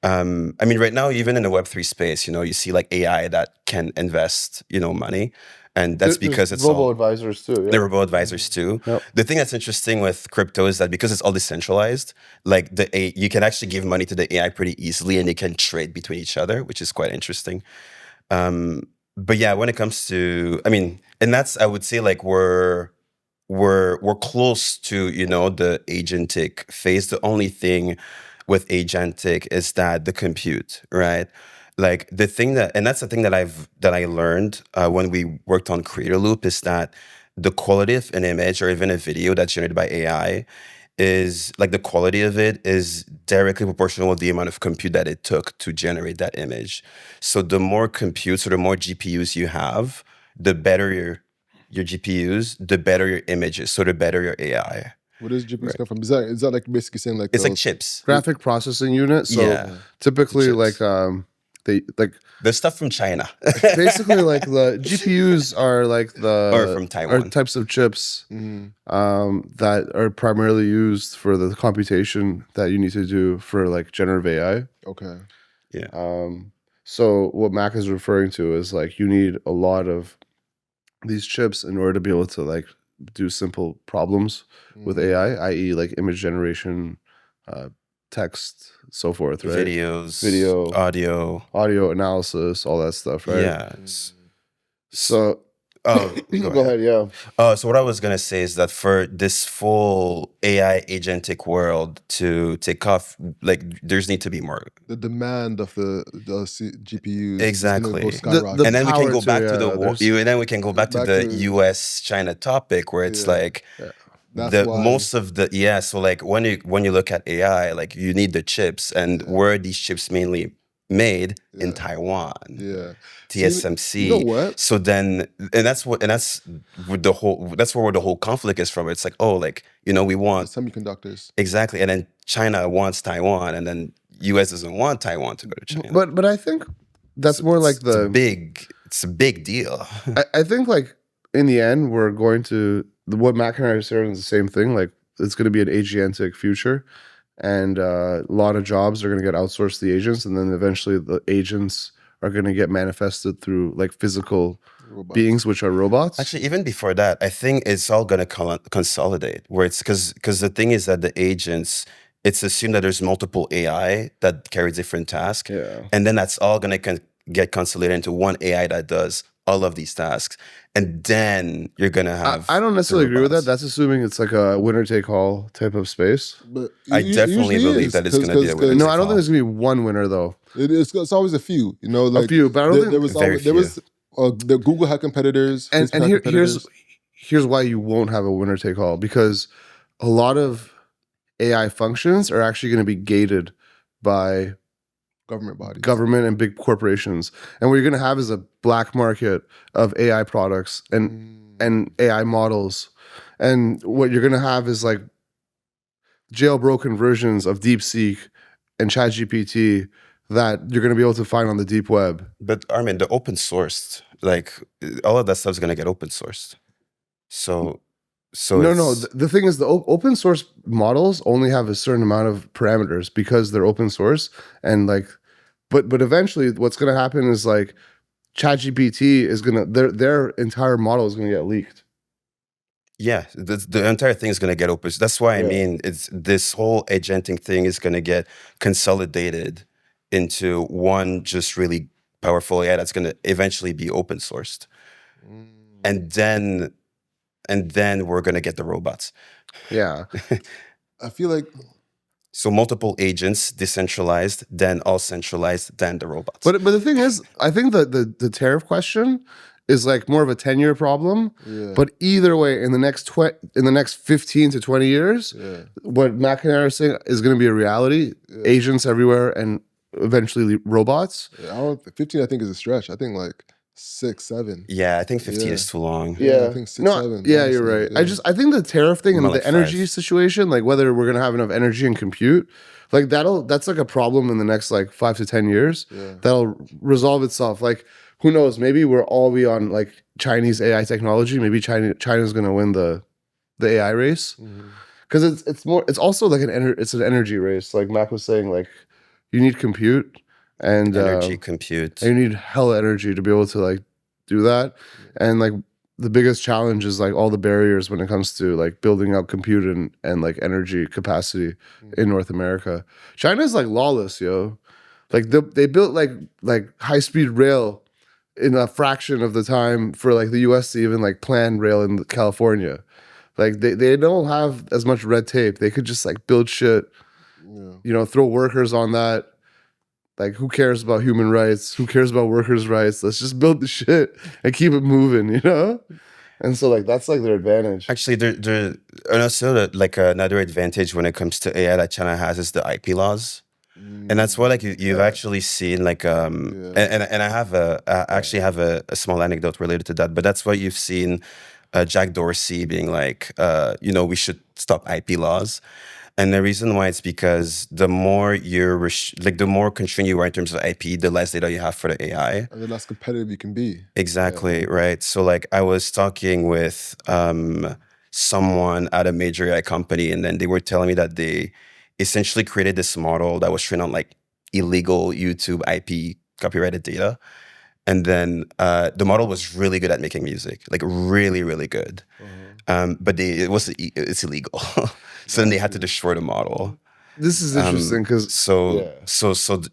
I mean, right now, even in the Web3 space, you see like AI that can invest, money. And that's because it's robo all advisors too. the Yeah. robo advisors too. Yep. The thing that's interesting with crypto is that because it's all decentralized, like you can actually give money to the AI pretty easily and they can trade between each other, which is quite interesting. But yeah, when it comes to, I mean, and that's, I would say like we're close to, the agentic phase. The only thing with agentic is that the compute, right? Like the thing that's the thing that I learned when we worked on Creator Loop is that the quality of an image or even a video that's generated by AI is like the quality of it is directly proportional with the amount of compute that it took to generate that image. So the more compute, so the more GPUs you have, the better your GPUs, the better your images, so the better your AI. Where does GPUs Right. come from? Is that like basically saying like It's like those- chips. Graphic processing unit. So Yeah. typically, Chips. like they like The stuff from China. basically like the GPUs are like the Or from Taiwan. types of chips Mhm. that are primarily used for the computation that you need to do for like generative AI. Okay. So what Mac is referring to is like you need a lot of these chips in order to be able to like do simple problems with Mhm. AI, i.e., like image generation, text, so forth, right? Videos, Video. audio Analysis, all that stuff, right? Yeah. So Oh, go ahead, yeah. So what I was gonna say is that for this full AI agentic world to take off, like there's need to be more. The demand of the GPUs Exactly. is gonna go The skyrocket. And then we can power go to, back to yeah, the war. there's- And then we can go back to Back the to- U.S. China topic, where it's Yeah. like That's why most of the So like when you look at AI, like you need the chips, and where are these chips mainly made in Yeah. Taiwan, yeah. TSMC. You know what? So then, and that's what where the whole conflict is from. It's like, oh, like we The want semiconductors. exactly, and then China wants Taiwan, and then U.S. doesn't want Taiwan to go to China. But I think that's more like it's a big deal. I think like in the end we're going to what Mac and I are saying is the same thing. Like it's going to be an agentic future, and a lot of jobs are going to get outsourced to the agents, and then eventually the agents are going to get manifested through like physical Robots. beings, which are robots. Actually, even before that, I think it's all going to consolidate. Where it's because the thing is that the agents, it's assumed that there's multiple AI that carry different tasks, Yeah. and then that's all going to get consolidated into one AI that does all of these tasks, and then you're going to have. I don't necessarily the agree with that. robots. That's assuming it's like a winner take all type of space. But I it definitely usually believe is, that it's gonna be a winner. No, take I don't all. think there's gonna be one winner though. It's always a few, like A few, but I don't think there was Very always, there was the Google had competitors, and Facebook had competitors. here's why you won't have a winner take all, because a lot of AI functions are actually going to be gated by government bodies. government and big corporations, and what you're going to have is a black market of AI products and AI models, and what you're going to have is like jailbroken versions of DeepSeek and ChatGPT that you're going to be able to find on the deep web. But Armin, the open sourced, like all of that stuff is gonna get open sourced. So No, it's- the thing is the open source models only have a certain amount of parameters because they're open source, and like but eventually what's going to happen is like ChatGPT is going to their entire model is going to get leaked. Yeah, the entire thing is gonna get open. That's why I Yeah. mean, it's this whole agenting thing is gonna get consolidated into one just really powerful AI that's gonna eventually be open sourced, and then we're gonna get the robots. Yeah. I feel like So multiple agents, decentralized, then all centralized, then the robots. But the thing is, I think the tariff question is like more of a 10-year problem. yeah, But either way, in the next 15 to 20 years, yeah, what Mac and I are saying is going to be a reality. Agents everywhere and eventually robots. yeah. 15 I think is a stretch. I think like 6, 7. Yeah, I think 15 Yeah. is too long. Yeah, I think 6, 7. Yeah, honestly. you're right. Yeah. I think the tariff thing and More the like energy 5. situation, like whether we're gonna have enough energy and compute, like that's like a problem in the next like 5 to 10 years. Yeah. That'll resolve itself. Like who knows? Maybe we'll all be on like Chinese AI technology. Maybe China's gonna win the AI race Mhm. because it's also like it's an energy race. Like Mac was saying, like you need compute and Energy, compute. and you need hella energy to be able to like do that. And like the biggest challenge is like all the barriers when it comes to like building up compute and like energy capacity in North America. China's like lawless, yo. Like they built like high speed rail in a fraction of the time for like the US to even like plan rail in California. Like they don't have as much red tape. They could just like build shit, Yeah. throw workers on that. Like, who cares about human rights? Who cares about workers' rights? Let's just build the shit and keep it moving, And so, like, that's like their advantage. Actually, there and also like another advantage when it comes to AI that China has is the IP laws. And that's what like you've actually seen like and I actually have a small anecdote related to that, but that's what you've seen Jack Dorsey being like we should stop IP laws. And the reason why it's because the more you're the more constrained you are in terms of IP, the less data you have for the AI. And the less competitive you can be. Exactly, right. So like I was talking with someone at a major AI company, and then they were telling me that they essentially created this model that was trained on like illegal YouTube IP copyrighted data. And then the model was really good at making music, like really, really good. But it's illegal. So then they had to destroy the model. This is interesting because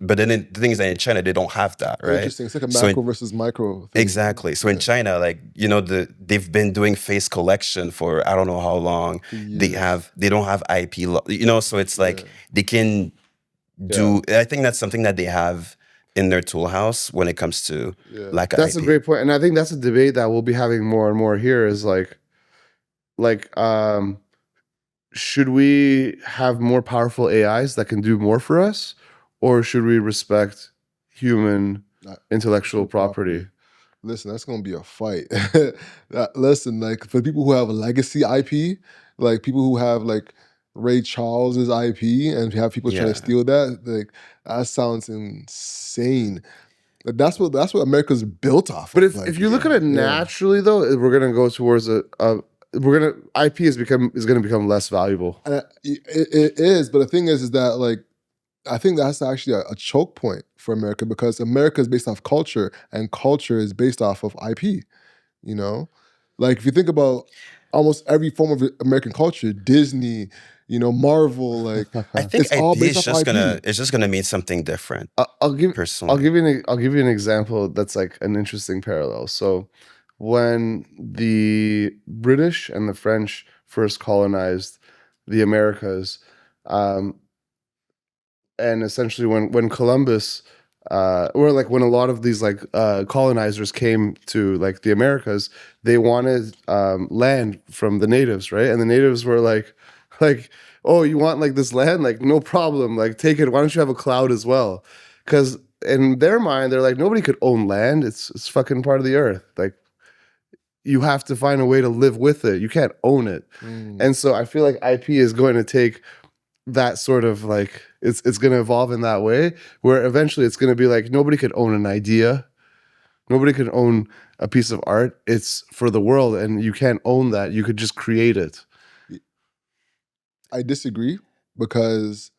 but then the thing is that in China they don't have that, right? Interesting. It's like a macro versus micro thing. Exactly. So in China, like they've been doing face collection for I don't know how long. They don't have IP law, so it's like they can do. I think that's something that they have in their tool house when it comes to lack of that's IP. a great point, and I think that's a debate that we'll be having more and more here. Is like should we have more powerful AIs that can do more for us, or should we respect human intellectual property? Listen, that's gonna be a fight. Listen, like for people who have legacy IP, like people who have like Ray Charles's IP, and have people trying to steal that, like that sounds insane. But that's what America's built off. But of. if you look at it naturally, though, we're gonna go towards IP is gonna become less valuable. It is, but the thing is that like I think that's actually a choke point for America, because America is based off culture, and culture is based off of IP. Like if you think about almost every form of American culture, Disney, Marvel, like I think it's all IP based is off IP. it's just gonna mean something different. I'll give personally. I'll give you an example that's like an interesting parallel. So when the British and the French first colonized the Americas, and essentially when Columbus or like when a lot of these like colonizers came to like the Americas, they wanted land from the natives, right? And the natives were like, oh, you want like this land? Like no problem, like take it. Why don't you have a cloud as well? Because in their mind, they're like, nobody could own land. It's fucking part of the earth. Like you have to find a way to live with it. You can't own it. And so I feel like IP is going to take that sort of like it's going to evolve in that way, where eventually it's going to be like nobody could own an idea, nobody could own a piece of art. It's for the world, and you can't own that. You could just create it. I disagree, because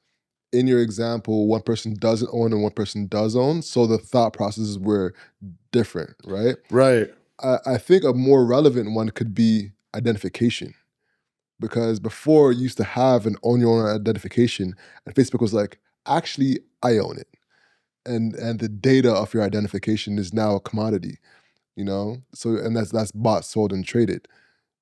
in your example, one person doesn't own and one person does own, so the thought processes were different, right? Right. I think a more relevant one could be identification. Because before you used to have an own your own identification, and Facebook was like, actually, I own it. And the data of your identification is now a commodity, So and that's bought, sold, and traded.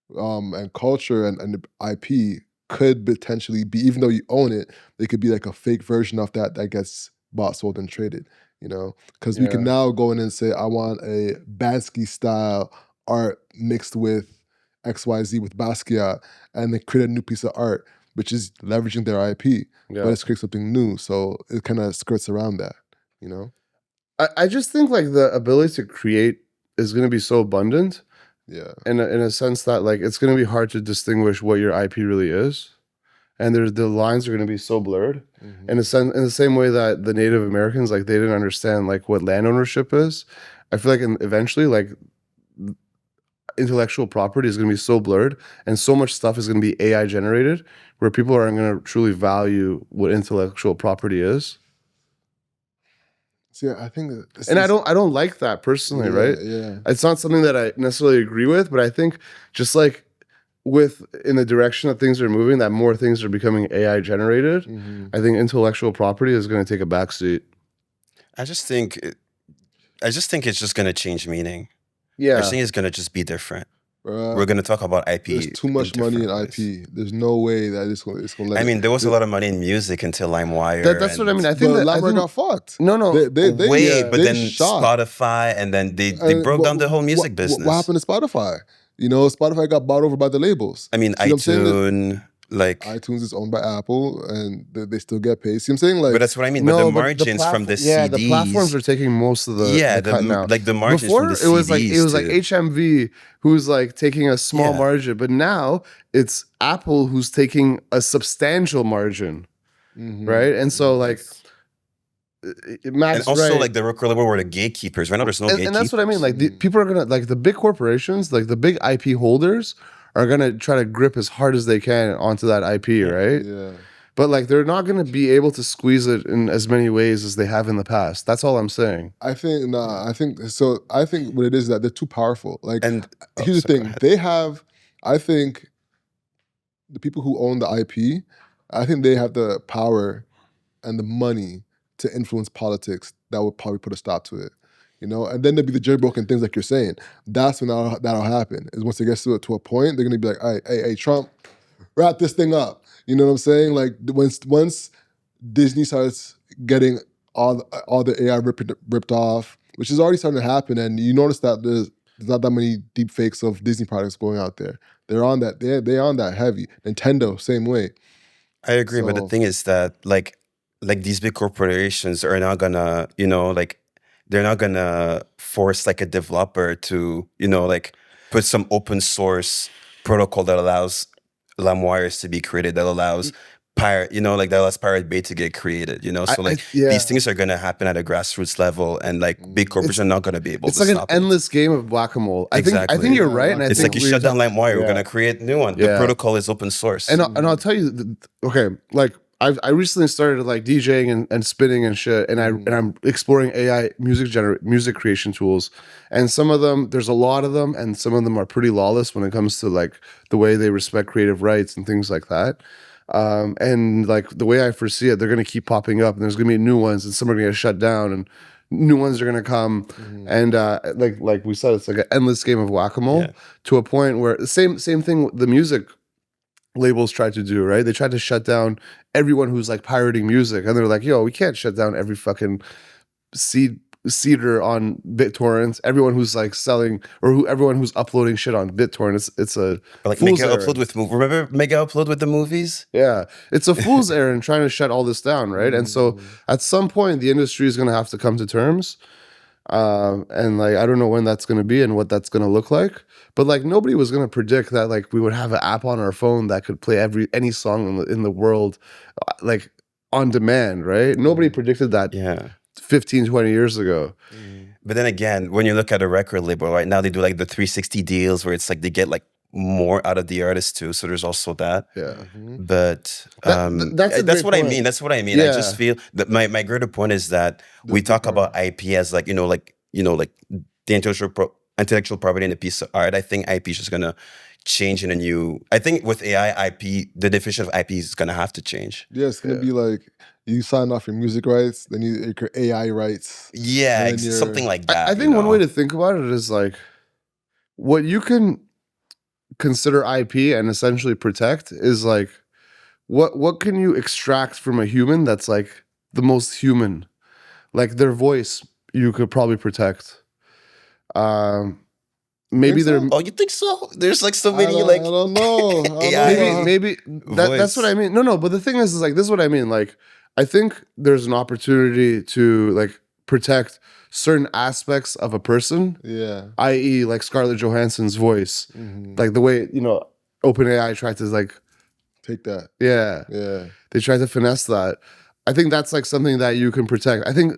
And culture and IP could potentially be, even though you own it, they could be like a fake version of that gets bought, sold, and traded, Because we can now go in and say, I want a Bansky style art mixed with XYZ with Basquiat, and they create a new piece of art, which is leveraging their IP, but it's creating something new. So it kind of skirts around that, I just think like the ability to create is going to be so abundant Yeah. in a sense that like it's going to be hard to distinguish what your IP really is, and the lines are going to be so blurred. Mhm. In the same way that the Native Americans, like, they didn't understand like what land ownership is. I feel like eventually, like, intellectual property is going to be so blurred, and so much stuff is going to be AI generated, where people aren't going to truly value what intellectual property is. See, I think that this And is, I don't like that personally, right? Yeah. It's not something that I necessarily agree with, but I think just like in the direction that things are moving, that more things are becoming AI generated. Mhm. I think intellectual property is going to take a backseat. I just think it's just gonna change meaning. I Yeah, just think it's gonna just be different. Bruh, We're gonna talk about IP. there's too much money in different ways. IP. There's no way that it's gonna let I it. mean, there was a lot of money in music until LimeWire. that's what I mean. I But think that Lamar got fucked. no. They Wait, but they then shot. Spotify, and then they And broke down the whole music business. What happened to Spotify? You know, Spotify got bought over by the labels. I mean, See what I'm saying? iTunes, like, iTunes is owned by Apple, and they still get paid. See what I'm saying? Like, but that's what I mean. But the No, margins from the yeah, CDs, the platforms are taking most of the cut now. like the margins Before from the it was like CDs HMV who's like taking a small Yeah. margin, but now it's Apple who's taking a substantial margin, mhm. right? And so like Matt's and also right. like the record label were the gatekeepers. Right now, there's no gatekeepers. And that's what I mean. Like people are gonna, like, the big corporations, like the big IP holders, are gonna try to grip as hard as they can onto that IP, right? Yeah. But like they're not gonna be able to squeeze it in as many ways as they have in the past. That's all I'm saying. I think I think so. I think what it is that they're too powerful. Like, And here's the sorry, go thing: ahead. they have. I think the people who own the IP, I think they have the power and the money to influence politics that would probably put a stop to it. You know, and then there'd be the jailbroken things like you're saying. That's when that'll happen. Is once it gets to a point, they're gonna be like, "All right, hey, Trump, wrap this thing up." You know what I'm saying? Like once Disney starts getting all the AI ripped off, which is already starting to happen, and you notice that there's not that many deep fakes of Disney products going out there. They're on that. They're on that heavy. Nintendo, same way. I agree, but the So- thing is that like these big corporations are not gonna, like they're not gonna force like a developer to, like put some open source protocol that allows LimeWires to be created, that allows Pirate Bay to get created, So like these things are gonna happen at a grassroots level, and like big corporations are not gonna be able to It's like stop an endless game of whack-a-mole. I Exactly. think you're right, and I It's think like you shut down LimeWire, we're Yeah. gonna create new one. The Yeah. protocol is open source. And I'll tell you, okay, like I recently started like DJing and spinning and shit, and I'm exploring AI music creation tools, and some of them, there's a lot of them, and some of them are pretty lawless when it comes to like the way they respect creative rights and things like that. And like the way I foresee it, they're gonna keep popping up, and there's gonna be new ones, and some are gonna get shut down, and new ones are gonna come, and like we said, it's like an endless game of whack-a-mole to a point where the same thing the music labels tried to do, right? They tried to shut down everyone who's like pirating music, and they're like, yo, we can't shut down every fucking seeder on BitTorrent, everyone who's like selling, or everyone who's uploading shit on BitTorrent. It's a like fool's Mega errand. Upload with remember Mega Upload with the movies? Yeah, it's a fool's errand trying to shut all this down, right? And so at some point, the industry is going to have to come to terms. And like, I don't know when that's going to be and what that's going to look like, but like nobody was going to predict that like we would have an app on our phone that could play any song in the world, like on demand, right? Nobody predicted that Yeah. 15, 20 years ago. But then again, when you look at a record label, right now they do like the 360 deals where it's like they get like more out of the artist too. So there's also that. Yeah. But that's a that's great what I point. mean. That's what I mean. I just feel that my greater point is that we talk about IP as like, like the intellectual property and a piece of art. I think IP is just gonna change in a new. I think with AI, IP, the definition of IP is gonna have to change. Yeah, it's gonna be like you sign off your music rights, then you your AI rights. Yeah, And then something like that. I think one way to think about it is like what you can consider IP and essentially protect is like what can you extract from a human that's like the most human, like their voice you could probably protect. Maybe Think they're so? Oh, you think so? There's like so I many don't, like I don't know. I don't AI. know. maybe that's what I mean. No, but the thing is like this is what I mean. Like I think there's an opportunity to like protect certain aspects of a person, Yeah. i.e., like Scarlett Johansson's voice, Mhm. like the way OpenAI tried to like, Take that. yeah, Yeah. they tried to finesse that. I think that's like something that you can protect. I think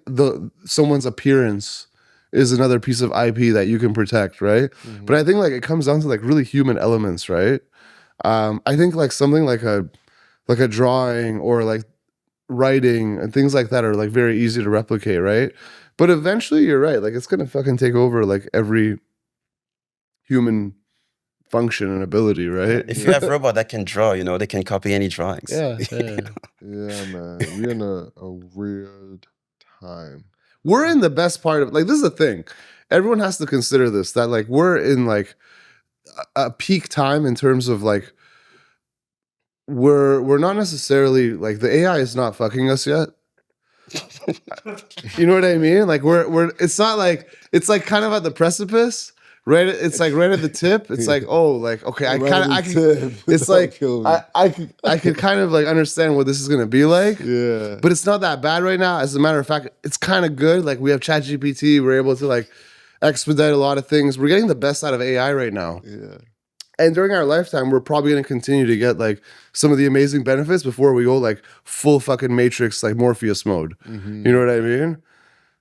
someone's appearance is another piece of IP that you can protect, right? Mhm. But I think like it comes down to like really human elements, right? I think like something like a drawing or like writing and things like that are like very easy to replicate, right? But eventually you're right, like it's gonna fucking take over like every human function and ability, right? If you have robot that can draw, they can copy any drawings. Yeah, yeah. Yeah, man. We're in a weird time. We're in the best part of like this is the thing. Everyone has to consider this that like we're in like a peak time in terms of like we're not necessarily like the AI is not fucking us yet. You know what I mean? Like we're it's not like it's like kind of at the precipice, right? It's like right at the tip. It's like, oh, like okay, I Right kind of at I the can tip. it's Don't like kill me. I could kind of like understand what this is gonna be like. Yeah. But it's not that bad right now. As a matter of fact, it's kind of good. Like we have ChatGPT, we're able to like expedite a lot of things. We're getting the best out of AI right now. Yeah. And during our lifetime, we're probably going to continue to get like some of the amazing benefits before we go like full fucking Matrix, like Morpheus mode. Mhm. You know what I mean?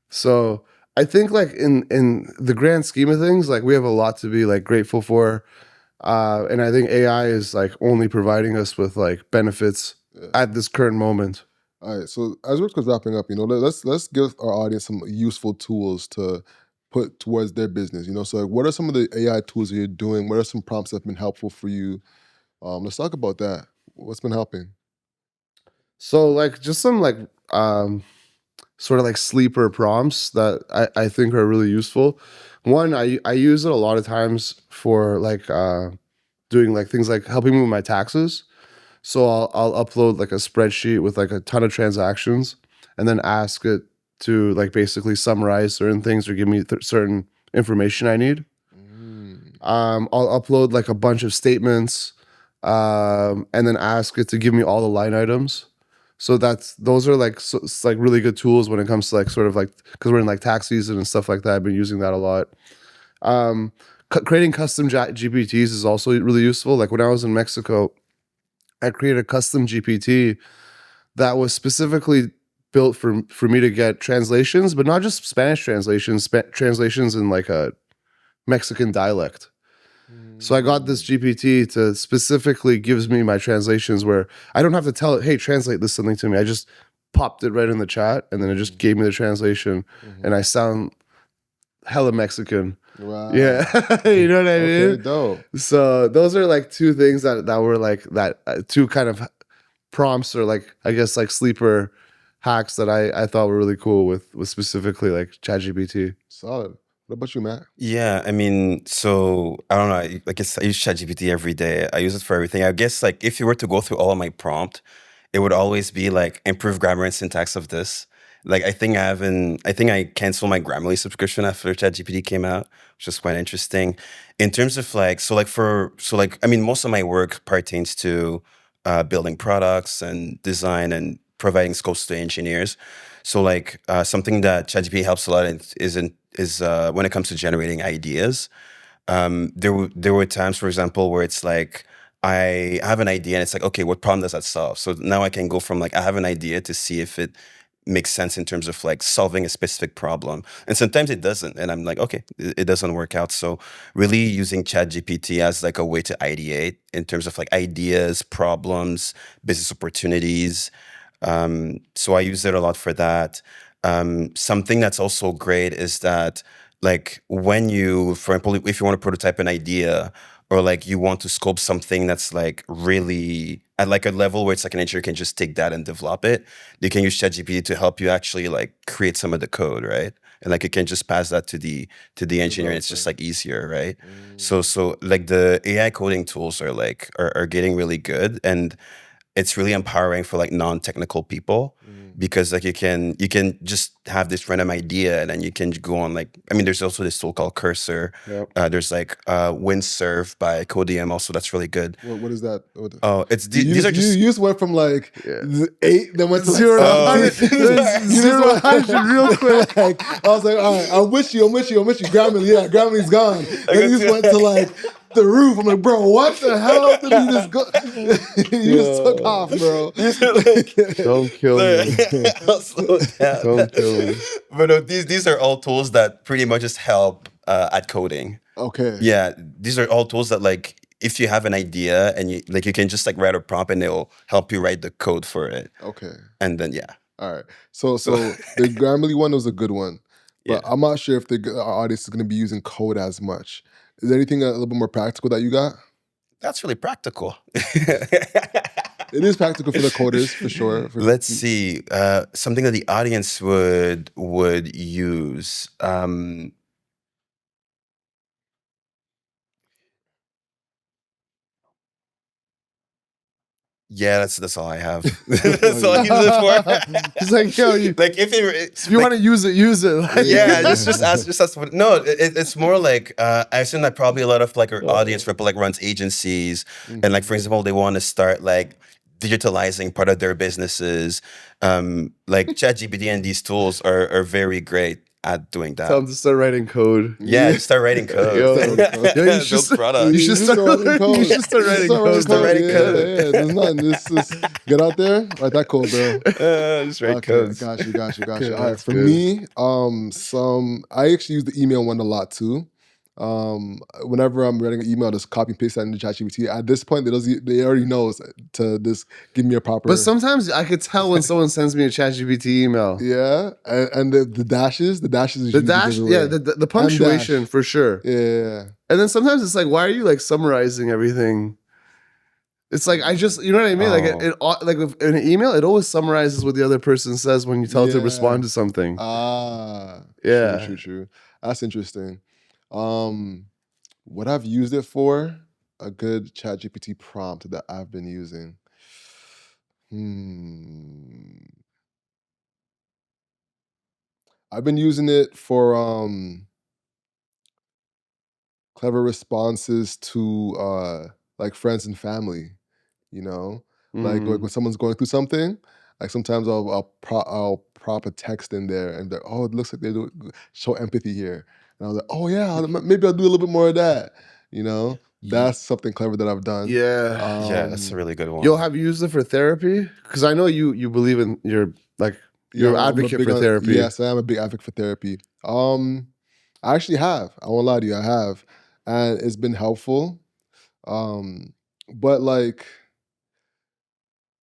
So I think like in the grand scheme of things, like we have a lot to be like grateful for. And I think AI is like only providing us with like benefits at this current moment. All right, so as we're wrapping up, let's give our audience some useful tools to put towards their business. So like, what are some of the AI tools that you're doing? What are some prompts that have been helpful for you? Let's talk about that. What's been helping? So like just some like sort of like sleeper prompts that I think are really useful. One, I use it a lot of times for like doing like things like helping me with my taxes. So I'll upload like a spreadsheet with like a ton of transactions and then ask it to like basically summarize certain things or give me certain information I need. I'll upload like a bunch of statements and then ask it to give me all the line items. So those are like it's like really good tools when it comes to like sort of like because we're in like tax season and stuff like that. I've been using that a lot. Creating custom GPTs is also really useful. Like when I was in Mexico, I created a custom GPT that was specifically built for me to get translations, but not just Spanish translations, translations in like a Mexican dialect. So I got this GPT to specifically gives me my translations where I don't have to tell it, hey, translate this something to me. I just popped it right in the chat and then it just gave me the translation and I sound hella Mexican. Wow. Yeah. You know what I mean? Okay, dope. So those are like two things that were like that two kind of prompts or like I guess like sleeper hacks that I thought were really cool with specifically like ChatGPT. Solid. What about you, Matt? Yeah, I mean, so I don't know. I use ChatGPT every day. I use it for everything. I guess like if you were to go through all of my prompt, it would always be like improve grammar and syntax of this. Like I think I canceled my Grammarly subscription after ChatGPT came out, which is quite interesting. In terms of like, I mean, most of my work pertains to building products and design and providing scopes to engineers. So like something that ChatGPT helps a lot is when it comes to generating ideas. There were times, for example, where it's like I have an idea and it's like, okay, what problem does that solve? So now I can go from like I have an idea to see if it makes sense in terms of like solving a specific problem. And sometimes it doesn't. And I'm like, okay, it doesn't work out. So really using ChatGPT as like a way to ideate in terms of like ideas, problems, business opportunities. So I use it a lot for that. Something that's also great is that like when you, for example, if you want to prototype an idea or like you want to scope something that's like really at like a level where it's like an engineer can just take that and develop it, you can use ChatGPT to help you actually like create some of the code, right? And like you can just pass that to the engineer and it's just like easier, right? So like the AI coding tools are like are getting really good. And it's really empowering for like non-technical people, because like you can just have this random idea and then you can go on like, I mean, there's also this tool called Cursor. Yep. There's like Windsurf by Codiem also, that's really good. What is that? Oh, it's You just went from like Yeah. 8, then went to like 0 to 17. 100. 0 to 100 real quick. Like, I was like, all right, I'm with you. Grammarly, Grammarly's gone. Then you just went to like the roof. I'm like, bro, what the hell did you just go? You just took off, bro. Don't kill me. I'll slow down. Don't kill me. But no, these are all tools that pretty much just help at coding. Okay. Yeah, these are all tools that like, if you have an idea and you can just like write a prompt and they'll help you write the code for it. Okay. And then yeah. All right. So the Grammarly one was a good one, but Yeah. I'm not sure if our audience is going to be using code as much. Is there anything a little bit more practical that you got? That's really practical. It is practical for the coders, for sure. Let's see. Something that the audience would use. Yeah, that's all I have. That's all I use it for. It's like, yo, like if you want to use it, use it. Like, yeah, just ask. No, it's more like I assume that probably a lot of like our audience like runs agencies, and like for example, they want to start like digitalizing part of their businesses. Like ChatGPT and these tools are very great at doing that. tell them to start writing code. Yeah, just start writing code. Yo, you should start writing code. You should start writing code. Start writing code. Yeah, there's nothing. Just get out there, write that code, bro. Just write codes. Got you. All right, That's for good. me, I actually use the email one a lot too. Whenever I'm writing an email, just copy and paste that into ChatGPT. At this point, they already knows to just give me a proper. But sometimes I could tell when someone sends me a ChatGPT email. Yeah, and the dashes is The usually dash, giveaway. yeah, the punctuation dash. for sure. Yeah. And then sometimes it's like, why are you like summarizing everything? It's like I just, you know what I mean? Like it like with in an email, it always summarizes what the other person says when you tell it to respond to something. Yeah. True. That's interesting. What I've used it for, a good ChatGPT prompt that I've been using. I've been using it for clever responses to like friends and family, you know? Like when someone's going through something, like sometimes I'll prop a text in there and they're, oh, it looks like they do show empathy here. And I was like, oh yeah, maybe I'll do a little bit more of that, you know? That's something clever that I've done. Yeah. Yeah, that's a really good one. Yo, have you used it for therapy? Because I know you believe in you're an advocate for therapy. Yes, I am a big advocate for therapy. I actually have. I won't lie to you, I have. And it's been helpful. But like,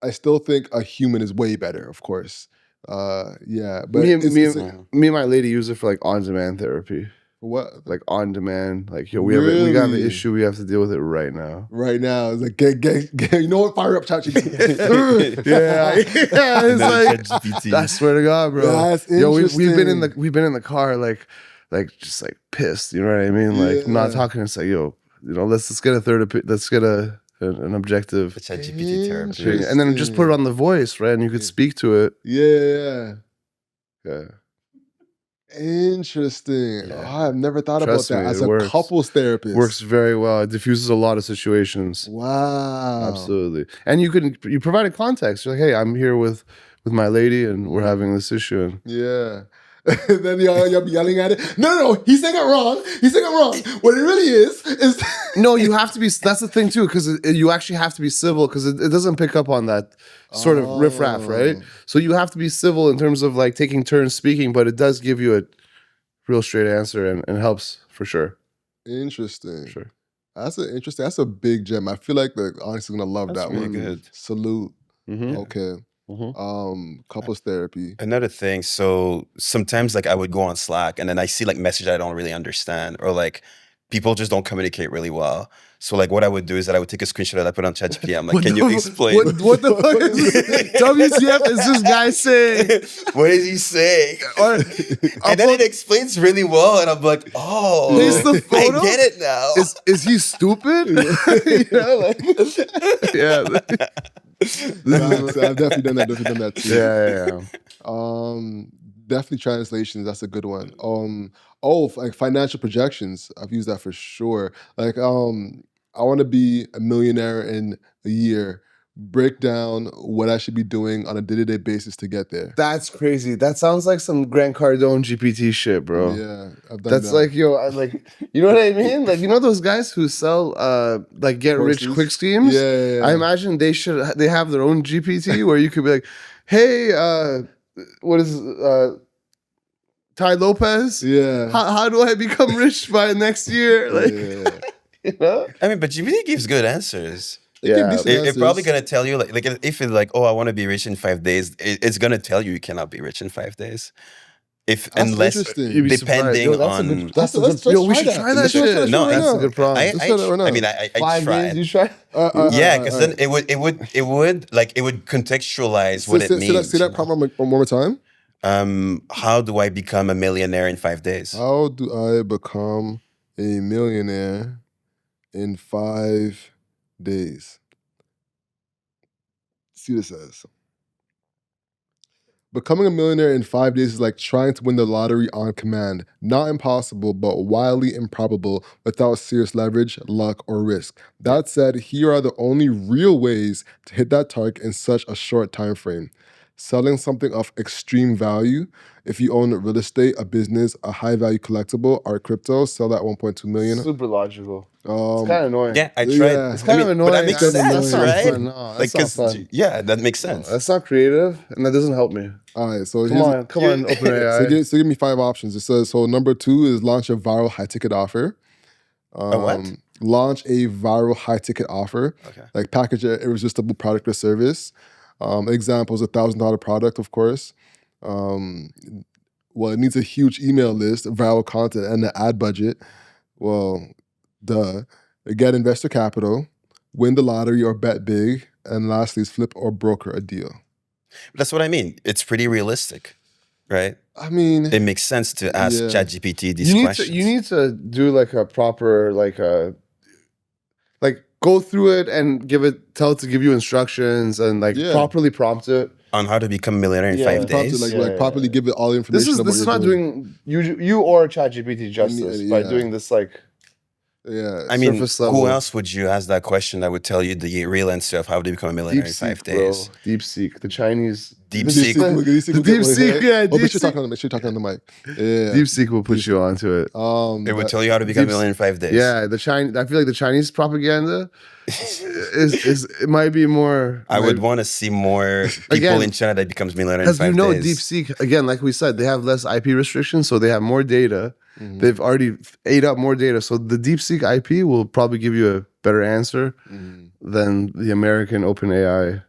I still think a human is way better, of course. Yeah, but me and my lady use it for like on-demand therapy. What? Like on demand, like yo, we got an issue, we have to deal with it right now. Right now, it's like get you know what? Fire up ChatGPT. yeah, it's like I swear to God, bro. That's yo, we've been in the car like just like pissed. You know what I mean? Like not talking. It's like yo, you know, let's get an objective ChatGPT therapy, and then just put it on the voice, right? And you could speak to it. Yeah. Interesting. Yeah. Oh, I've never thought Trust about that me, as it a works. couples therapist. Works very well. It diffuses a lot of situations. Wow. Absolutely. And you provided context. You're like, hey, I'm here with my lady and we're having this issue. And yeah. Then you'll be yelling at it. No, he's saying it wrong. What it really is no, you have to be. That's the thing too, because you actually have to be civil because it doesn't pick up on that sort of riffraff, right? So you have to be civil in terms of like taking turns speaking, but it does give you a real straight answer and helps for sure. Interesting. Sure. That's a big gem. I feel like the audience is gonna love that really one. good. Salute. Mm-hmm. Okay. Couples therapy. Another thing, so sometimes like I would go on Slack and then I see like messages I don't really understand, or like people just don't communicate really well. So like what I would do is that I would take a screenshot and I put on ChatGPT. I'm like, can you explain? What the fuck is this? WTF is this guy saying? What is he saying? And then it explains really well, and I'm like, oh, Paste the photo? I get it now. Is he stupid? You know, like, yeah. I've definitely done that. Definitely done that too. Yeah. Definitely translations. That's a good one. Like financial projections. I've used that for sure. Like, I want to be a millionaire in a year. Break down what I should be doing on a day-to-day basis to get there. That's crazy. That sounds like some Grant Cardone GPT shit, bro. Yeah, I've done That's that. like, yo, you know what I mean? Like, you know those guys who sell like get rich Courses? quick schemes? Yeah. I imagine they have their own GPT where you could be like, hey, what is Ty Lopez? Yeah. How do I become rich by next year? Like, Yeah. you know? I mean, but GPT gives good answers. It give Yeah. decent It's probably answers. gonna tell you like if it's like, oh, I want to be rich in 5 days, it's gonna tell you cannot be rich in 5 days. That's Unless interesting. You'd be surprised. depending Yo, that's a on good. That's a Let's good. Yo, we try should that. try that Let's try shit. that no, right That's now. a good prompt. Let's try that right now. I mean, I 5 tried. days. You try? Yeah, because Alright. then it would contextualize what it means. Say that prompt one more time. How do I become a millionaire in 5 days? How do I become a millionaire in 5 days? See what it says. Becoming a millionaire in 5 days is like trying to win the lottery on command. Not impossible, but wildly improbable without serious leverage, luck, or risk. That said, here are the only real ways to hit that target in such a short time frame. Selling something of extreme value. If you own real estate, a business, a high-value collectible, or crypto, sell that 1.2 million. Super logical. It's kind of annoying. Yeah, I tried. Yeah. It's kind of annoying. But that makes That's sense, not right? fun. No, Like, that's not fun. yeah, that makes No, sense. that's not creative, and that doesn't help me. All right, so Come on, OpenAI. So give me 5 options. It says, so number 2 is launch a viral high-ticket offer. A what? Launch a viral high-ticket offer. Okay. Like package an irresistible product or service. Examples, $1,000 product, of course. Well, it needs a huge email list, viral content, and an ad budget. Well, duh. Get investor capital, win the lottery or bet big, and lastly is flip or broker a deal. That's what I mean. It's pretty realistic, right? I mean, It makes sense to ask Yeah. ChatGPT these questions. You need to do like a proper go through it and tell it to give you instructions and Yeah. properly prompt it. On how to become a millionaire in Yeah. 5 prompt it, days. like properly give it all the information. This is not doing you or ChatGPT justice by yeah. doing this Yeah. I mean, surface who level. else would you ask that question that would tell you the real answer of how to become a millionaire in 5 days? bro. DeepSeek, the Chinese. DeepSeek. Make sure you're talking on the mic. Yeah. DeepSeek will put you onto it. It would tell you how to become a millionaire in 5 days. Yeah, I feel like the Chinese propaganda is it might be more. I would want to see more people Again, in China that becomes millionaire in As 5 you know, days. DeepSeek, again, like we said, they have less IP restrictions, so they have more data. Mhm. They've already ate up more data. So the DeepSeek IP will probably give you a better answer than the American OpenAI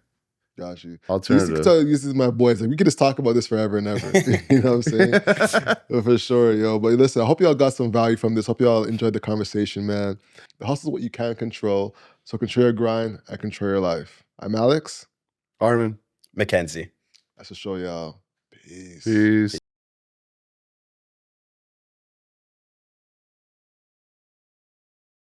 Got you. alternative. You can tell this is my boys. Like, we could just talk about this forever and ever. You know what I'm saying? For sure, yo. But listen, I hope y'all got some value from this. Hope y'all enjoyed the conversation, man. The hustle is what you can control. So control your grind and control your life. I'm Alex. Armin. Mackenzie. That's the show, y'all. Peace. Peace.